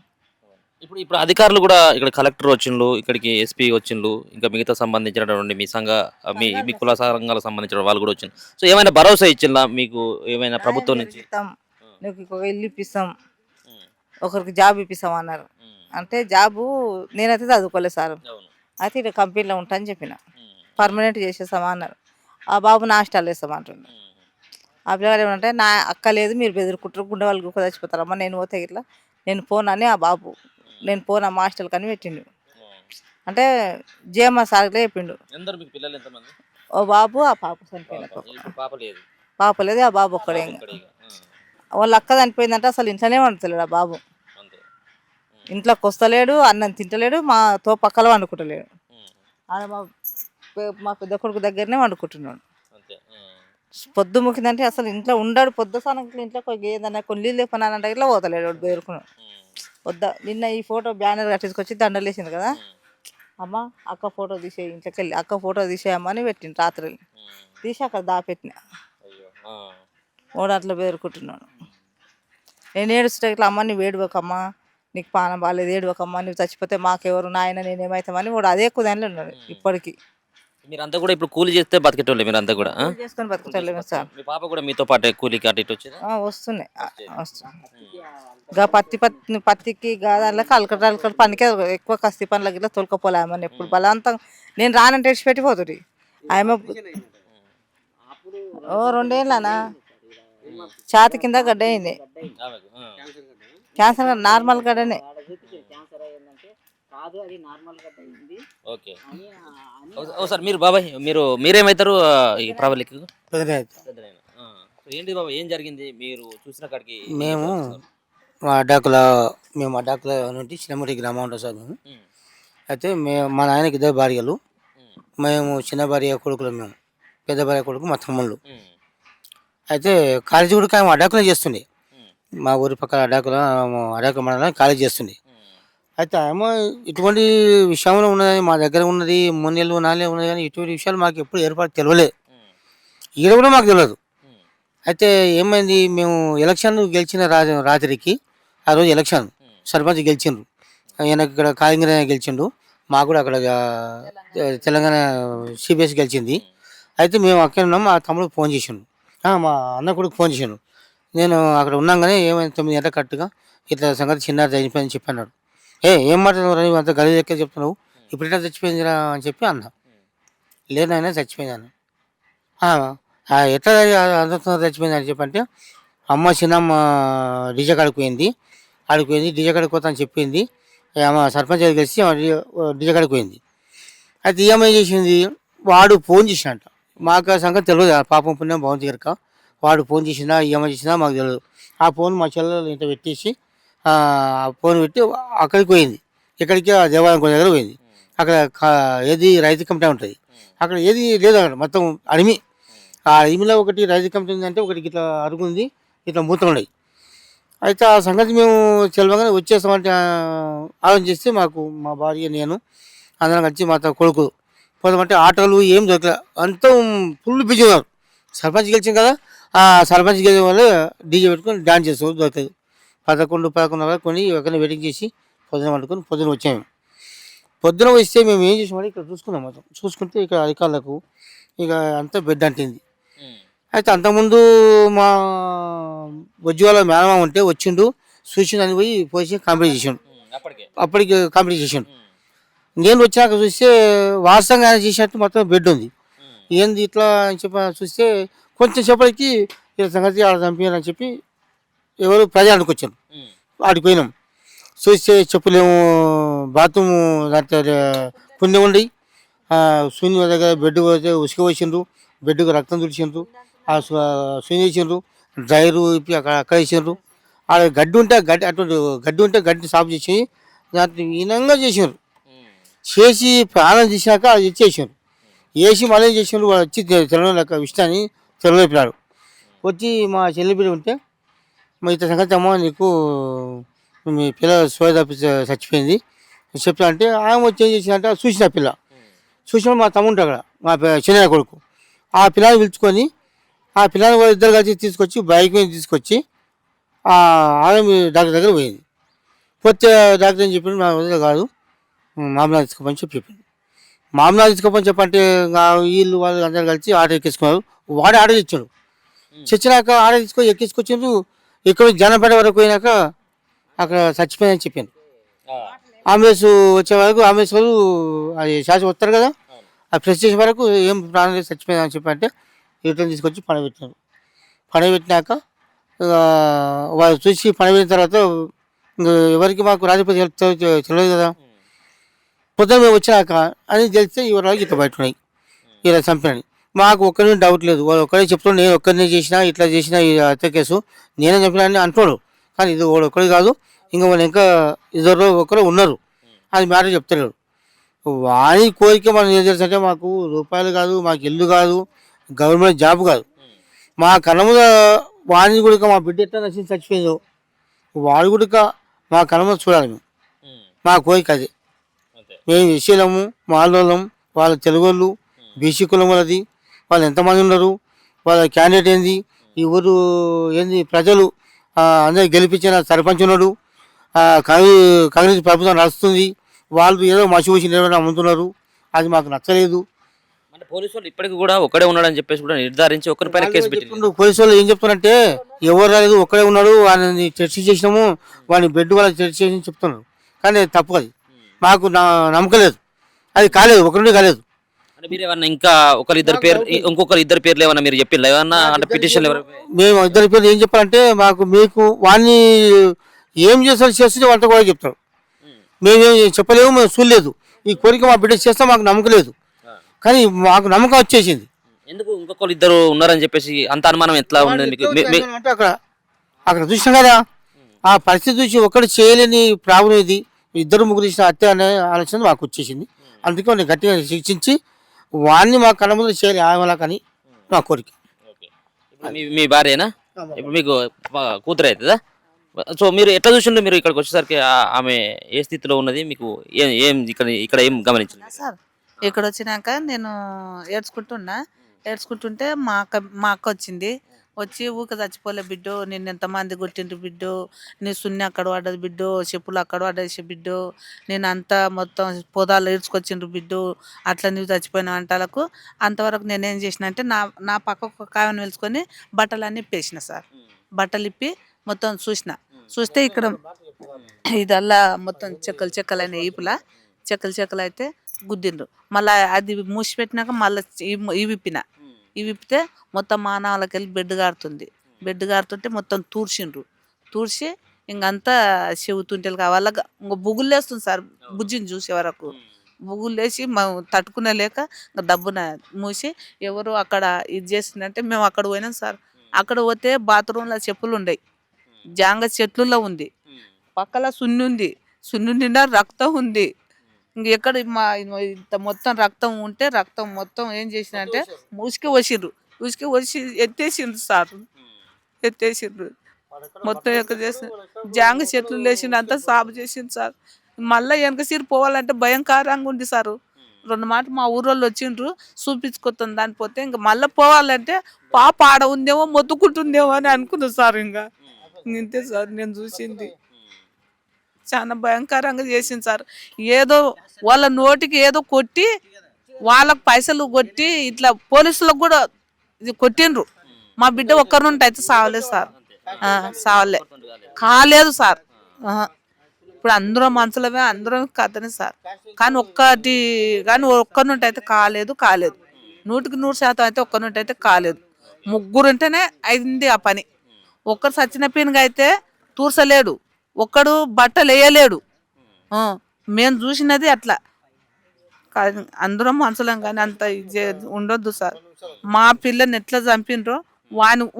ఇప్పుడు అధికారులు కూడా ఇక్కడ కలెక్టర్ వచ్చిండ్రు, ఇక్కడికి ఎస్పీ వచ్చిండ్రు, ఇంకా మిగతా సంబంధించినటువంటి మీ మీ కుల సంఘాలకు సంబంధించిన వాళ్ళు కూడా వచ్చిండ్రు. సో ఏమైనా భరోసా ఇచ్చిందా మీకు? ఏమైనా ప్రభుత్వం నుంచి నీకు ఒక ఇల్లు ఇప్పిస్తాం, ఒకరికి జాబ్ ఇప్పిస్తాం అన్నారు. అంటే జాబు నేనైతే చదువుకోలేదు సార్. అయితే ఇక్కడ కంపెనీలో ఉంటా అని చెప్పిన. పర్మనెంట్ చేసేస్తామా అన్నారు. ఆ బాబు నా హాస్టల్ వేస్తామంటుండే. ఆ పిల్లలు ఏమంటే నా అక్క లేదు, మీరు బెదిరుకుంటారు, గుండె వాళ్ళు గుక్క చచ్చిపోతారమ్మా, నేను పోతే ఇట్లా నేను పోనని ఆ బాబు నేను పోనా మా హాస్టల్ కానీ పెట్టిండు. అంటే జేఎంఆర్ సార్లే చెప్పిండు. ఓ బాబు, ఆ పాప చనిపోయిన పాప లేదు, ఆ బాబు ఒక్కడే. వాళ్ళ అక్క చనిపోయిందంటే అసలు ఇంట్లోనే వండుతలేడు ఆ బాబు. ఇంట్లోకి వస్తలేడు, అన్నం తింటలేడు, మాతో పక్కల వండుకుంటలేడు. ఆడ మా పెద్ద కొడుకు దగ్గరనే వండుకుంటున్నాడు. పొద్దు ముఖ్యందంటే అసలు ఇంట్లో ఉండడు. పొద్దు సాయంత్రం ఇంట్లో ఏదన్నా కొన్ని నీళ్ళు లేపనానంటే ఇట్లా పోతలేడు, వాడు పేరుకున్నాడు. వద్దా నిన్న ఈ ఫోటో బ్యానర్ కట్టించుకొచ్చి దండలు వేసింది కదా, అమ్మ అక్క ఫోటో తీసేయి, ఇంట్లోకి వెళ్ళి అక్క ఫోటో తీసేయమ్మని పెట్టిండు. రాత్రి తీసి అక్కడ దాపెట్టిన. వాడు అట్లా పేరుకుంటున్నాడు. నేను ఏడుస్తుంటే ఇట్లా అమ్మ నువ్వు ఏడువకమ్మా, నీకు పానం బాగాలేదు, ఏడువకమ్మా, నువ్వు చచ్చిపోతే మాకెవరు నాయన నేనేమవుతామని వాడు అదే కుదానిలో ఉన్నాడు ఇప్పటికీ. మీరంతా కూడా ఇప్పుడు కూలి చేస్తే బతికేటోళ్ళే మీరంతా కూడా ఆ? చేసుకొని బతుకుతలేము సార్. మీ పాప కూడా మీతో పాటే కూలికి అటు ఇటు వచ్చేదా వస్తున్నాయి పత్తికి దాంట్లో అలకడ పనికి ఎక్కువ కస్తి పనులకి ఇట్లా తొలకపోలే ఆమెను ఎప్పుడు బలవంతం నేను రానంటే పెట్టిపోతుంది ఆమె. 2 ఏళ్ళనా ఛాతి కింద గడ్డ అయింది. ఆమెకు, ఆ. క్యాన్సర్ నార్మల్ గడ్డనే. ఓకే సార్ మీరు బాబాయ్ మీరేమవుతారు ఈ ప్రవళికి ఏంటి బాబాయ్ ఏం జరిగింది మీరు చూసిన కాడికి? మేము అడ్డాకుల నుండి చిన్నమూటి గ్రామం ఉంటాం సార్ మేము. అయితే మా నాయనకి 2 భార్యలు, మేము చిన్న భార్య కొడుకులు, మేము పెద్ద భార్య కొడుకు మా తమ్ముళ్ళు. అయితే కాలేజీ కూడా మేము అడ్డాకులే చేస్తుండే, మా ఊరి పక్కన అడ్డాకుల మండలం కాలేజీ చేస్తుండే. అయితే ఏమో ఇటువంటి విషయంలో ఉన్నది, మా దగ్గర ఉన్నది 3 నెలలు 4 నెలలు ఉన్నది, కానీ ఇటువంటి విషయాలు మాకు ఎప్పుడు ఏర్పాటు తెలియలేదు, ఈడ కూడా మాకు తెలియదు. అయితే ఏమైంది, మేము ఎలక్షన్ గెలిచిన రాత్రికి, ఆ రోజు ఎలక్షన్ సర్పంచ్ గెలిచిండ్రు, ఈయనకి ఇక్కడ కాళింగర గెలిచిండు, మాకు కూడా అక్కడ తెలంగాణ సిబిఎస్ గెలిచింది. అయితే మేము అక్కడ ఉన్నాం, మా తమ్ముడు ఫోన్ చేసిండు, మా అన్న కొడుకు ఫోన్ చేసిండు. నేను అక్కడ ఉన్నాగానే ఏమైంది 9 గంటల కరెక్ట్గా ఇట్లా సంగతి చిన్నారు చనిపోయిందని చెప్పి అన్నాడు. ఏం మాట్లాడుతున్నావు, నువ్వు అంత గది ఎక్కడ చెప్తున్నావు, ఇప్పుడు ఇట్లా చచ్చిపోయిందిరా అని చెప్పి అన్నా. లేదైనా చచ్చిపోయింది అన్న. ఎట్లా అందరితో చచ్చిపోయింది అని చెప్పంటే, అమ్మ చిన్నమ్మ డీజే కాడికి పోయింది, డీజే కాడికి పోతా అని చెప్పింది. ఆమె సర్పంచ్ కలిసి డీజే కాడికి పోయింది. అయితే ఏమై చేసింది, వాడు ఫోన్ చేసినట్ట, మాకు ఆ సంగతి తెలియదు, పాపం పుణ్యం బాగుంది కనుక వాడు ఫోన్ చేసినా ఏమై చేసినా మాకు తెలియదు. ఆ ఫోన్ మా చెల్లెలు ఇంత పెట్టేసి ఆ ఫోన్ పెట్టి అక్కడికి పోయింది, ఇక్కడికి ఆ దేవాలయం కొన్ని దగ్గర పోయింది. అక్కడ ఏది రైతు కమిటీ ఉంటుంది, అక్కడ ఏది లేదు, అక్కడ మొత్తం అడిమి. ఆ అడిమిలో ఒకటి రైతు కమిటీ ఉందంటే, ఒకటి ఇట్లా అరుగుంది, ఇట్లా మూతలు ఉన్నాయి. అయితే ఆ సంగతి మేము తెలియగానే వచ్చేస్తామంటే ఆలోచన చేస్తే, మాకు మా భార్య నేను అందరం కలిసి మా కొడుకు పోదామంటే ఆటోలు ఏం దొరకలే, అంతా ఫుల్ బిజీ ఉన్నారు. సర్పంచ్ గెలిచాం కదా, ఆ సర్పంచ్ గెలిచిన వాళ్ళు డీజే పెట్టుకొని డాన్స్ చేస్తారు, దొరకదు. 11 వరకు కొని ఎక్కడ వెయిటింగ్ చేసి పొద్దున వండుకొని పొద్దున వచ్చాము. పొద్దున వస్తే మేము ఏం చేసామంటే ఇక్కడ చూసుకున్నాం, మొత్తం చూసుకుంటే ఇక్కడ అధికారులకు ఇక అంతా బెడ్ అంటింది. అయితే అంతకుముందు మా ఉజ్వల మేనమా ఉంటే వచ్చిండు, చూసిండు, పోయి పోసి కంప్లీట్ చేసాడు, అప్పటికి కంప్లీట్ చేసాడు. నేను వచ్చాక చూస్తే వాస్తవంగా ఆయన చేసినట్టు మొత్తం బెడ్ ఉంది. ఏంది ఇట్లా అని చెప్పి చూస్తే కొంచెం సేపటికి ఇలా సంగతి ఆడ చంపారని చెప్పి ఎవరు ప్రజానికి వచ్చారు, ఆడికి పోయినాం. చూస్తే చెప్పులేము, బాత్రూమ్ దాంట్లో పుణ్యం ఉండి శూన్య దగ్గర బెడ్ పోతే ఉసుక వేసిండ్రు, బెడ్కు రక్తం తుడిచిండ్రు, ఆ శూన్య వేసిండ్రు, డ్రైరు ఇప్పి అక్కడ వేసిండ్రు. ఆడ గడ్డి ఉంటే గడ్డి సాఫ్ చేసి దాంట్లో ఈనంగా చేసిండ్రు. చేసి ప్రాణం చేసినాక అది ఇచ్చేసారు, వేసి మళ్ళీ చేసిండ్రు. వాళ్ళు వచ్చి తెలంగాణ లెక్క విషయాన్ని తెలియపినాడు. వచ్చి మా చెల్లి బిడ్డ ఉంటే, మా ఇతర సంగతి అమ్మ నీకు మీ పిల్ల సోయ తప్పి చచ్చిపోయింది చెప్తా అంటే, ఆమె వచ్చి ఏం చేసిందంటే చూసిన పిల్ల చూసిన మా తమ్ముంటే అక్కడ మా చిన్న కొడుకు ఆ పిల్లని పిలుచుకొని ఆ పిల్లని వాళ్ళు ఇద్దరు కలిసి తీసుకొచ్చి బైక్ మీద తీసుకొచ్చి ఆమె డాక్టర్ దగ్గర పోయింది. పోతే డాక్టర్ ఏం చెప్పిండు, నా వదిలే కాదు మామూలు తీసుకోమని చెప్పిండు. మామూలు తీసుకోమని చెప్పంటే వీళ్ళు వాళ్ళు అందరు కలిసి ఆటో ఎక్కించుకున్నారు. వాడే ఆటో తెచ్చాడు, తెచ్చినాక ఆటో తీసుకొని ఎక్కించుకొచ్చిండ్రు. ఇక్కడ జనంపేట వరకు పోయినాక అక్కడ చచ్చిపోయిందని చెప్పాను. అంబులెన్స్ వచ్చే వరకు అంబులెన్స్ వాళ్ళు అది శాసి వస్తారు కదా, ఆ ప్రెస్ చేసే వరకు ఏం ప్రాణం లేదు చచ్చిపోయిందని చెప్పి అంటే రిటర్న్ తీసుకొచ్చి పడబెట్టినారు. పడబెట్టినాక వాళ్ళు చూసి పడబెట్టిన తర్వాత ఎవరికి మాకు రాజపతి తెలియదు కదా, పొద్దున మేము వచ్చినాక అని తెలిస్తే ఎవరు ఇట్లా బయట ఉన్నాయి, ఇలా చంపినని. మాకు ఒక్కరిని డౌట్ లేదు, వాళ్ళు ఒక్కడే చెప్తున్నాడు, నేను ఒక్కరిని చేసినా ఇట్లా చేసినా ఈ హత్య కేసు నేనే చంపినా అని అంటున్నాడు. కానీ ఇది వాడు ఒక్కడే కాదు, ఇంకా వాళ్ళు ఇంకా 2 ఉన్నారు, అది మ్యాటర్ చెప్తలేడు. వాని కోరిక మనం ఏం తెలుసు అంటే, మాకు రూపాయలు కాదు, మాకు ఇల్లు కాదు, గవర్నమెంట్ జాబ్ కాదు, మా కళ్ళముద వాణి కూడా మా బిడ్డ ఎట్లా నచ్చింది చచ్చిపోయిందో వాడు కూడా మా కళ్ళముద చూడాలి. మేము మా కోరిక అది. మేము విషయలము మాలోళ్ళం, వాళ్ళ తెలుగు వాళ్ళు బీసీ కులం వాళ్ళది, వాళ్ళు ఎంతమంది ఉన్నారు, వాళ్ళ క్యాండిడేట్ ఏంది, ఈ ఊరు ఏంది, ప్రజలు అందరూ గెలిపించిన సర్పంచ్ ఉన్నాడు, కాంగ్రెస్ ప్రభుత్వం నడుస్తుంది, వాళ్ళు ఏదో మసిపూసి నిర్వహణ అమ్ముతున్నారు, అది మాకు నచ్చలేదు. పోలీసు వాళ్ళు ఇప్పటికి కూడా ఒకడే ఉన్నాడని చెప్పేసి కూడా నిర్ధారించి ఒకరిపైన కేసు పెట్టింది. చెప్తుండ్రు, పోలీసు వాళ్ళు ఏం చెప్తున్నారంటే ఎవరు రాలేదు, ఒక్కడే ఉన్నాడు, వాడిని చర్చ చేసినాము, వాడిని బెడ్ వాళ్ళకి చర్చ చేసి చెప్తున్నారు. కానీ అది తప్పు, అది మాకు నమ్మకం లేదు, అది కాలేదు, ఒకరి కాలేదు. అంటే మీరు ఏమన్నా ఇంకా ఒకరిద్దరు పేరు ఇంకొకరు ఇద్దరు పేర్లు ఏమన్నా మీరు చెప్పిల్లా ఏమన్నా అంటే పిటిషన్లు ఎవరు? మేము ఇద్దరి పేర్లు ఏం చెప్పాలంటే మీకు వాడిని ఏం చేస్తారు చేస్తే వాళ్ళతో కూడా చెప్తారు. మేమేం చెప్పలేము, మేము చూడలేదు. ఈ కోరిక మా బిడ్డ చేస్తే మాకు నమ్మకం లేదు, కానీ మాకు నమ్మకం వచ్చేసింది. ఎందుకు ఇంకొకరు ఇద్దరు ఉన్నారని చెప్పేసి అంత అనుమానం ఎట్లా ఉండదు మీకు? అంటే అక్కడ చూసినాం కదా, ఆ పరిస్థితి చూసి ఒక్కడు చేయలేని ప్రాబ్లం ఇది, ఇద్దరు ముగ్గురు ఇచ్చిన హత్య అనే ఆలోచన మాకు వచ్చేసింది. అందుకే వాడిని గట్టిగా శిక్షించి వాడిని మా కళ్ళ ముందు చేయాలి ఆమెలా కానీ నా కోరిక. మీ భార్యనా? ఇప్పుడు మీకు కూతురు అవుతుందా? సో మీరు ఎట్లా చూసిండ్రు? మీరు ఇక్కడికి వచ్చేసరికి ఆమె ఏ స్థితిలో ఉన్నది మీకు ఏం ఇక్కడ ఏం గమనించింది సార్? ఇక్కడ వచ్చినాక నేను ఏడ్చుకుంటుంటే మా అక్క వచ్చింది. వచ్చి ఊక చచ్చిపోలే బిడ్డో, నిన్ను ఎంతమంది కొట్టిండ్రు బిడ్డో, నీ సున్ని అక్కడ పడ్డది బిడ్డో, చెప్పులు అక్కడ పడేసి బిడ్డో, నేను అంతా మొత్తం పొదాలు ఈడ్చుకొచ్చిండ్రు బిడ్డో, అట్లా నువ్వు చచ్చిపోయిన అంటాలకు. అంతవరకు నేనేం చేసిన అంటే నా పక్క ఒక కాయను పిలుచుకొని బట్టలన్నీ ఇప్పేసిన సార్. బట్టలు ఇప్పి మొత్తం చూస్తే ఇక్కడ ఇదల్లా మొత్తం చెక్కలైన ఈపులా చెక్కలు అయితే గుద్దిండ్రు. మళ్ళీ అది మూసి పెట్టినాక మళ్ళీ ఇవి విప్పితే మొత్తం మానవాళ్ళకి వెళ్ళి బెడ్ కారుతుంటే మొత్తం తూర్చి ఇంకంతా చెవుతుంటేలు కావాల ఇంక బుగులు వేస్తుంది సార్. బుజ్జిని చూసే వరకు బుగులు వేసి తట్టుకునే లేక దబ్బున మూసి ఎవరు అక్కడ ఇది చేసిందంటే మేము అక్కడ పోయినాం సార్. అక్కడ పోతే బాత్రూంలో చెప్పులు ఉండయి, జాంగ చెట్లులో ఉంది, పక్కల సున్ని నిండా రక్తం ఉంది. ఇంకెక్కడ ఇంత మొత్తం రక్తం ఉంటే రక్తం మొత్తం ఏం చేసినంటే ఉసికి వచ్చి ఎత్తేసిండ్రు సార్. మొత్తం ఎక్కడ చేసి జాంగ చెట్లు లేచిండు, అంతా సాగు చేసిండు సార్. మళ్ళీ వెనక సీరు పోవాలంటే భయంకరంగా ఉంది సార్. 2 మాట మా ఊరోళ్ళు వచ్చిండ్రు చూపించుకొస్తుంది దాని పోతే ఇంకా మళ్ళీ పోవాలంటే పాప ఆడ ఉందేమో మొత్తుకుంటుందేమో అని అనుకున్నాను సార్. ఇంకా ఇంతే సార్ నేను చూసింది. చాలా భయంకరంగా చేసింది సార్. ఏదో వాళ్ళ నోటికి ఏదో కొట్టి వాళ్ళకు పైసలు కొట్టి ఇట్లా పోలీసులకు కూడా ఇది కొట్టిండ్రు. మా బిడ్డ ఒక్కరుంటే అయితే సావలేదు సార్, కాలేదు సార్. ఇప్పుడు అందరం మనుషులమే, అందరం కథనే సార్. కానీ ఒక్కరుంటే అయితే కాలేదు. 100% అయితే ఒక్కరుంటే అయితే కాలేదు. ముగ్గురుంటేనే అయింది ఆ పని. ఒక్కరు సచ్చిన పీనుగా అయితే తూర్చలేడు, ఒక్కడు బట్టలు వేయలేడు. మేము చూసినది అట్లా. అందరం మనుషులం కానీ అంత ఉండొద్దు సార్. మా పిల్లని ఎట్లా చంపిండ్రో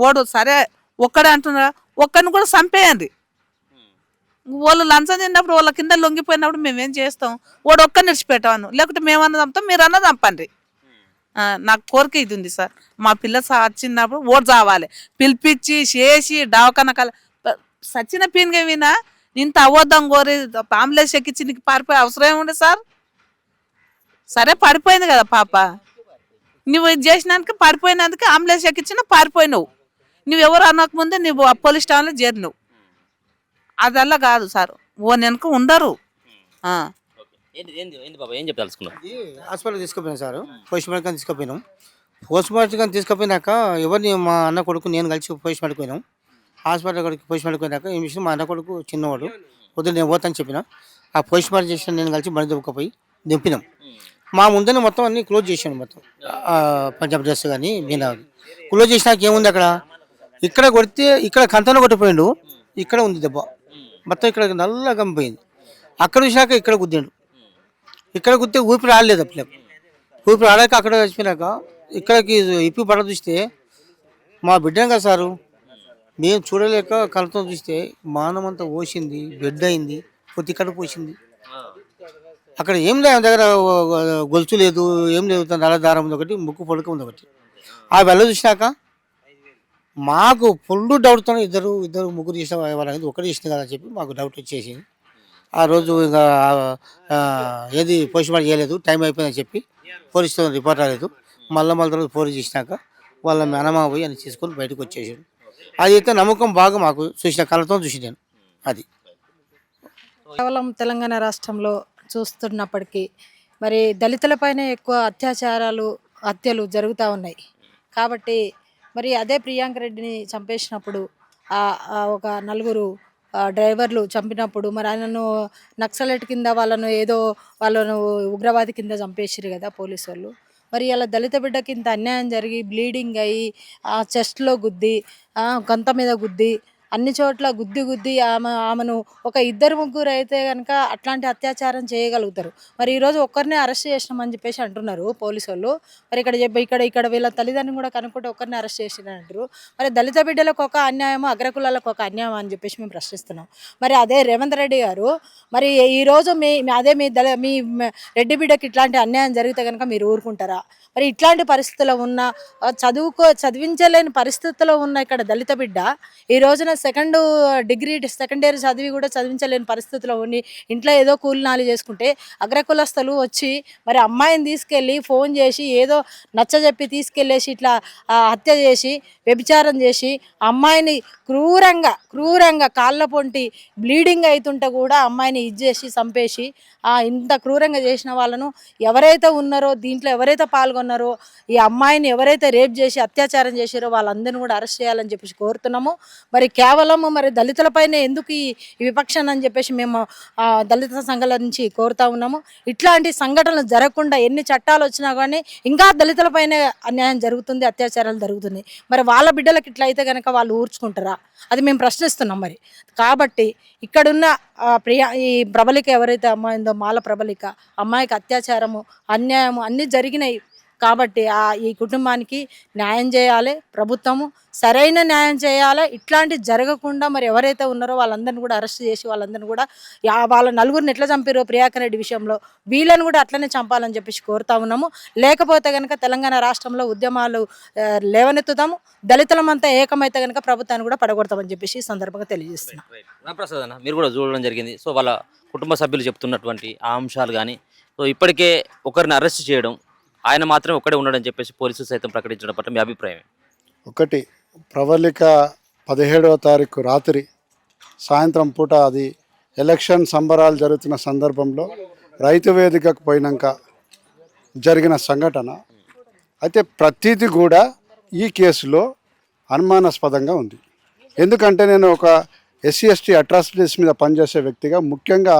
ఓడు సరే ఒక్కడే అంటున్నారా, ఒక్కడిని కూడా చంపేయండి. వాళ్ళు లంచం తిన్నప్పుడు వాళ్ళ కింద లొంగిపోయినప్పుడు మేమేం చేస్తాం? వాడు ఒక్కరిని విడిచిపెట్టాను, లేకుంటే మేమన్నా చంపుతాం, మీరన్నా చంపండి. నాకు కోరిక ఇది ఉంది సార్. మా పిల్ల వచ్చినప్పుడు ఓటు చావాలి, పిలిపించి చేసి దవాఖాన సచిన పీనుగా వినా ఇంత అవద్దం కోరి అంబులెన్స్ ఎక్కించి నీకు పారిపోయే అవసరం ఏముండే సార్? సరే పడిపోయింది కదా పాప, నువ్వు ఇది చేసినందుకు పడిపోయినందుకు అంబులెన్స్ ఎక్కించినా పారిపోయినావు. నువ్వెవరు అనకముందే నువ్వు ఆ పోలీస్ స్టేషన్లో చేరినావు. అదల్లా కాదు సార్, వెనక ఉండరు. హాస్పిటల్ తీసుకుపోయినాం సార్, పోస్ట్ మార్టం తీసుకుపోయినాం. పోస్ట్ మార్టం తీసుకుపోయినాక ఎవరిని మా అన్న కొడుకు నేను కలిసి పోస్ట్ మార్టం పోయినాం. హాస్పిటల్ కొడుకు పోస్ట్ మార్టం పోయినాక ఈ విషయం మా అన్న కొడుకు చిన్నవాడు వద్దు నేను పోతాను చెప్పిన. ఆ పోస్ట్ మార్టం చేసిన నేను కలిసి బండి దుబ్బకపోయి దింపినాం. మా ముందనే మొత్తం అన్ని క్లోజ్ చేసాను, మొత్తం పంజాబ్ డ్రెస్ కానీ మీనా క్లోజ్ చేసినాక ఏముంది అక్కడ, ఇక్కడ కొడితే ఇక్కడ కంతలో కొట్టిపోయిండు, ఇక్కడ ఉంది దెబ్బ మొత్తం, ఇక్కడ నల్లగా గంపోయింది. అక్కడ చూసినాక ఇక్కడ గుద్దాడు, ఇక్కడ గుద్దితే ఊపిరి ఆడలేదు. అప్పుడు ఊపిరి ఆడాక అక్కడ చచ్చిపోయినాక ఇక్కడికి ఇప్పి పడ చూస్తే మా బిడ్డను కదా సారు, మేము చూడలేక కళ్ళతో చూస్తే మానం అంతా పోసింది, బెడ్ అయింది, కొద్ది ఇక్కడ పోసింది. అక్కడ ఏం లేదు, దగ్గర గొలుసు లేదు, ఏం లేదు, నల్ల దారం ఉంది ఒకటి, ముక్కు పొడక ఉంది ఒకటి. ఆ వెళ్ళ చూసినాక మాకు ఫుల్ డౌట్తో ఇద్దరు ముగ్గురు చేసిన వాళ్ళకి ఒకటి చేసింది కదా అని చెప్పి మాకు డౌట్ వచ్చేసింది. ఆ రోజు ఇంకా ఏది పోస్ట్ మార్టం చేయలేదు, టైం అయిపోయిందని చెప్పి పోలీసుతో రిపోర్ట్ రాలేదు. మళ్ళీ రోజు పోలీసు చేసినాక వాళ్ళ మేనమామ పోయి అని తీసుకొని బయటకు వచ్చేసాడు. అది అయితే నమ్మకం బాగా మాకు చూసిన కళ్ళతో చూసి నేను అది. కేవలం తెలంగాణ రాష్ట్రంలో చూస్తున్నప్పటికీ మరి దళితులపైనే ఎక్కువ అత్యాచారాలు హత్యలు జరుగుతూ ఉన్నాయి. కాబట్టి మరి అదే ప్రియాంక రెడ్డిని చంపేసినప్పుడు ఒక నలుగురు డ్రైవర్లు చంపినప్పుడు మరి ఆయనను నక్సలైట్ కింద వాళ్ళను ఉగ్రవాది కింద చంపేసిరు కదా పోలీసు వాళ్ళు. మరి ఇలా దళిత బిడ్డకి ఇంత అన్యాయం జరిగి బ్లీడింగ్ అయ్యి చెస్ట్లో గుద్ది గొంత మీద గుద్ది అన్ని చోట్ల గుద్ది ఆమెను ఒక 2-3 అయితే కనుక అట్లాంటి అత్యాచారం చేయగలుగుతారు. మరి ఈరోజు ఒక్కరినే అరెస్ట్ చేసినామని చెప్పేసి అంటున్నారు పోలీసు వాళ్ళు. మరి ఇక్కడ వీళ్ళ తల్లిదండ్రులు కూడా కనుక్కుంటే ఒక్కరిని అరెస్ట్ చేసినారు అంటారు. మరి దళిత బిడ్డలకు ఒక అన్యాయం, అగ్రకులాలకు ఒక అన్యాయం అని చెప్పేసి మేము ప్రశ్నిస్తున్నాం. మరి అదే రేవంత్ రెడ్డి గారు మరి ఈరోజు మీ రెడ్డి బిడ్డకి ఇట్లాంటి అన్యాయం జరిగితే కనుక మీరు ఊరుకుంటారా? మరి ఇట్లాంటి పరిస్థితుల్లో ఉన్న చదివించలేని పరిస్థితుల్లో ఉన్న ఇక్కడ దళిత బిడ్డ ఈ రోజున సెకండ్ ఇయర్ చదివి కూడా చదివించలేని పరిస్థితిలో ఉండి ఇంట్లో ఏదో కూలినాలి చేసుకుంటే అగ్రకులస్తులు వచ్చి మరి అమ్మాయిని తీసుకెళ్ళి ఫోన్ చేసి ఏదో నచ్చజెప్పి తీసుకెళ్ళేసి ఇట్లా హత్య చేసి వ్యభిచారం చేసి అమ్మాయిని క్రూరంగా కాళ్ళ పొంటి బ్లీడింగ్ అవుతుంటే కూడా అమ్మాయిని ఇచ్చేసి చంపేసి ఇంత క్రూరంగా చేసిన వాళ్ళను ఎవరైతే ఉన్నారో దీంట్లో ఎవరైతే పాల్గొన్నారో ఈ అమ్మాయిని ఎవరైతే రేప్ చేసి అత్యాచారం చేశారో వాళ్ళందరినీ కూడా అరెస్ట్ చేయాలని చెప్పేసి కోరుతున్నాము. మరి కేవలము మరి దళితులపైనే ఎందుకు ఈ విపక్షణ అని చెప్పేసి మేము దళిత సంఘాల నుంచి కోరుతా ఉన్నాము. ఇట్లాంటి సంఘటనలు జరగకుండా ఎన్ని చట్టాలు వచ్చినా కానీ ఇంకా దళితులపైనే అన్యాయం జరుగుతుంది, అత్యాచారాలు జరుగుతుంది. మరి వాళ్ళ బిడ్డలకు ఇట్లా అయితే కనుక వాళ్ళు ఊర్చుకుంటారా? అది మేము ప్రశ్నిస్తున్నాం. మరి కాబట్టి ఇక్కడున్న ఈ ప్రబలిక ఎవరైతే అమ్మాయిందో మాల ప్రబలిక అమ్మాయికి అత్యాచారము అన్యాయము అన్నీ జరిగినాయి. కాబట్టి ఈ కుటుంబానికి న్యాయం చేయాలి, ప్రభుత్వము సరైన న్యాయం చేయాలి. ఇట్లాంటి జరగకుండా మరి ఎవరైతే ఉన్నారో వాళ్ళందరినీ కూడా అరెస్ట్ చేసి వాళ్ళందరినీ కూడా వాళ్ళ నలుగురిని ఎట్లా చంపారో ప్రియాంక రెడ్డి విషయంలో వీళ్ళని కూడా అట్లనే చంపాలని చెప్పేసి కోరుతా ఉన్నాము. లేకపోతే కనుక తెలంగాణ రాష్ట్రంలో ఉద్యమాలు లేవనెత్తుతాము. దళితులమంతా ఏకమైతే కనుక ప్రభుత్వాన్ని కూడా పడగొడతామని చెప్పేసి ఈ సందర్భంగా తెలియజేస్తున్నాం. రామప్రసాద్ అన్న, మీరు కూడా చూడడం జరిగింది. సో వాళ్ళ కుటుంబ సభ్యులు చెప్తున్నటువంటి ఆ అంశాలు కానీ, సో ఇప్పటికే ఒకరిని అరెస్ట్ చేయడం, ఆయన మాత్రం ఒక్కడే ఉన్నాడని చెప్పేసి పోలీసులు సైతం ప్రకటించడం పట్ల మీ అభిప్రాయం? ఒకటి, ప్రవళిక 17వ తారీఖు రాత్రి సాయంత్రం పూట అది ఎలక్షన్ సంబరాలు జరుగుతున్న సందర్భంలో రైతు వేదికకు పోయినాక జరిగిన సంఘటన. అయితే ప్రతిదీ కూడా ఈ కేసులో అనుమానాస్పదంగా ఉంది. ఎందుకంటే నేను ఒక ఎస్సీ ఎస్టీ అట్రాసిటీస్ మీద పనిచేసే వ్యక్తిగా, ముఖ్యంగా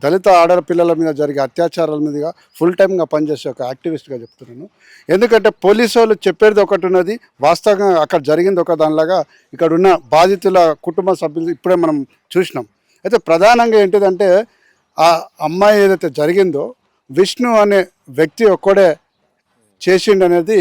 దళిత ఆడపిల్లల మీద జరిగే అత్యాచారాల మీదుగా ఫుల్ టైమ్గా పనిచేసే ఒక యాక్టివిస్ట్గా చెప్తున్నాను. ఎందుకంటే పోలీసు వాళ్ళు చెప్పేది ఒకటి ఉన్నది, వాస్తవంగా అక్కడ జరిగింది ఒక దానిలాగా ఇక్కడ ఉన్న బాధితుల కుటుంబ సభ్యులు ఇప్పుడే మనం చూసినాం. అయితే ప్రధానంగా ఏంటిదంటే ఆ అమ్మాయి ఏదైతే జరిగిందో విష్ణు అనే వ్యక్తి ఒక్కడే చేసిండనేది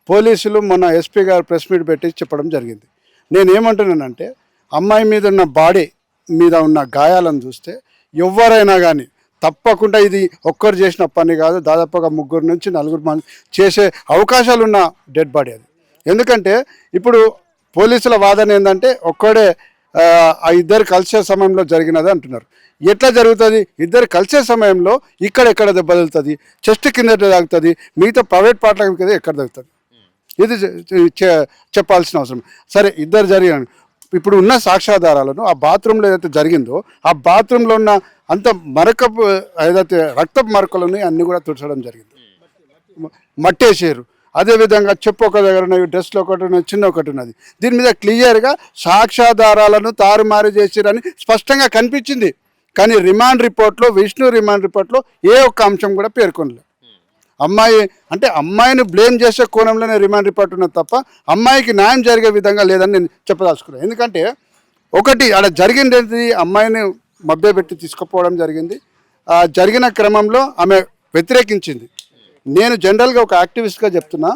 పోలీసులు మొన్న ఎస్పీ గారు ప్రెస్ మీట్ పెట్టి చెప్పడం జరిగింది. నేనేమంటున్నానంటే అమ్మాయి మీద ఉన్న బాడీ మీద ఉన్న గాయాలను చూస్తే ఎవరైనా కానీ తప్పకుండా ఇది ఒక్కరు చేసిన పని కాదు, దాదాపుగా 3 నుంచి 4 మంది చేసే అవకాశాలు ఉన్న డెడ్ బాడీ అది. ఎందుకంటే ఇప్పుడు పోలీసుల వాదన ఏంటంటే ఒక్కడే ఆ ఇద్దరు కలిసే సమయంలో జరిగినది అంటున్నారు. ఎట్లా జరుగుతుంది? ఇద్దరు కలిసే సమయంలో ఎక్కడ దెబ్బ తగులుతుంది, చెస్ట్ కింద తాగుతుంది, మిగతా ప్రైవేట్ పార్ట్ల కింద ఎక్కడ తగులుతుంది? ఇది చెప్పాల్సిన అవసరం. సరే, ఇద్దరు జరిగిన ఇప్పుడు ఉన్న సాక్ష్యాధారాలను ఆ బాత్రూంలో ఏదైతే జరిగిందో ఆ బాత్రూంలో ఉన్న అంత ఏదైతే రక్తపు మరకలని అన్నీ కూడా తుడచడం జరిగింది, మట్టేసారు. అదేవిధంగా చెప్పు ఒక దగ్గర ఉన్నవి, డ్రెస్లో ఒకటి ఉన్నది, చిన్న ఒకటి ఉన్నది. దీని మీద క్లియర్గా సాక్ష్యాధారాలను తారుమారు చేసిరని స్పష్టంగా కనిపించింది. కానీ విష్ణు రిమాండ్ రిపోర్ట్లో ఏ ఒక్క అంశం కూడా పేర్కొనలేదు. అమ్మాయిని బ్లేమ్ చేసే కోణంలోనే రిమాండ్ రిపోర్ట్ ఉన్నది తప్ప అమ్మాయికి న్యాయం జరిగే విధంగా లేదని నేను చెప్పదలుచుకున్నాను. ఎందుకంటే ఒకటి, అక్కడ జరిగింది అమ్మాయిని మభ్యపెట్టి తీసుకుపోవడం జరిగింది. జరిగిన క్రమంలో ఆమె వ్యతిరేకించింది. నేను జనరల్గా ఒక యాక్టివిస్ట్గా చెప్తున్నా,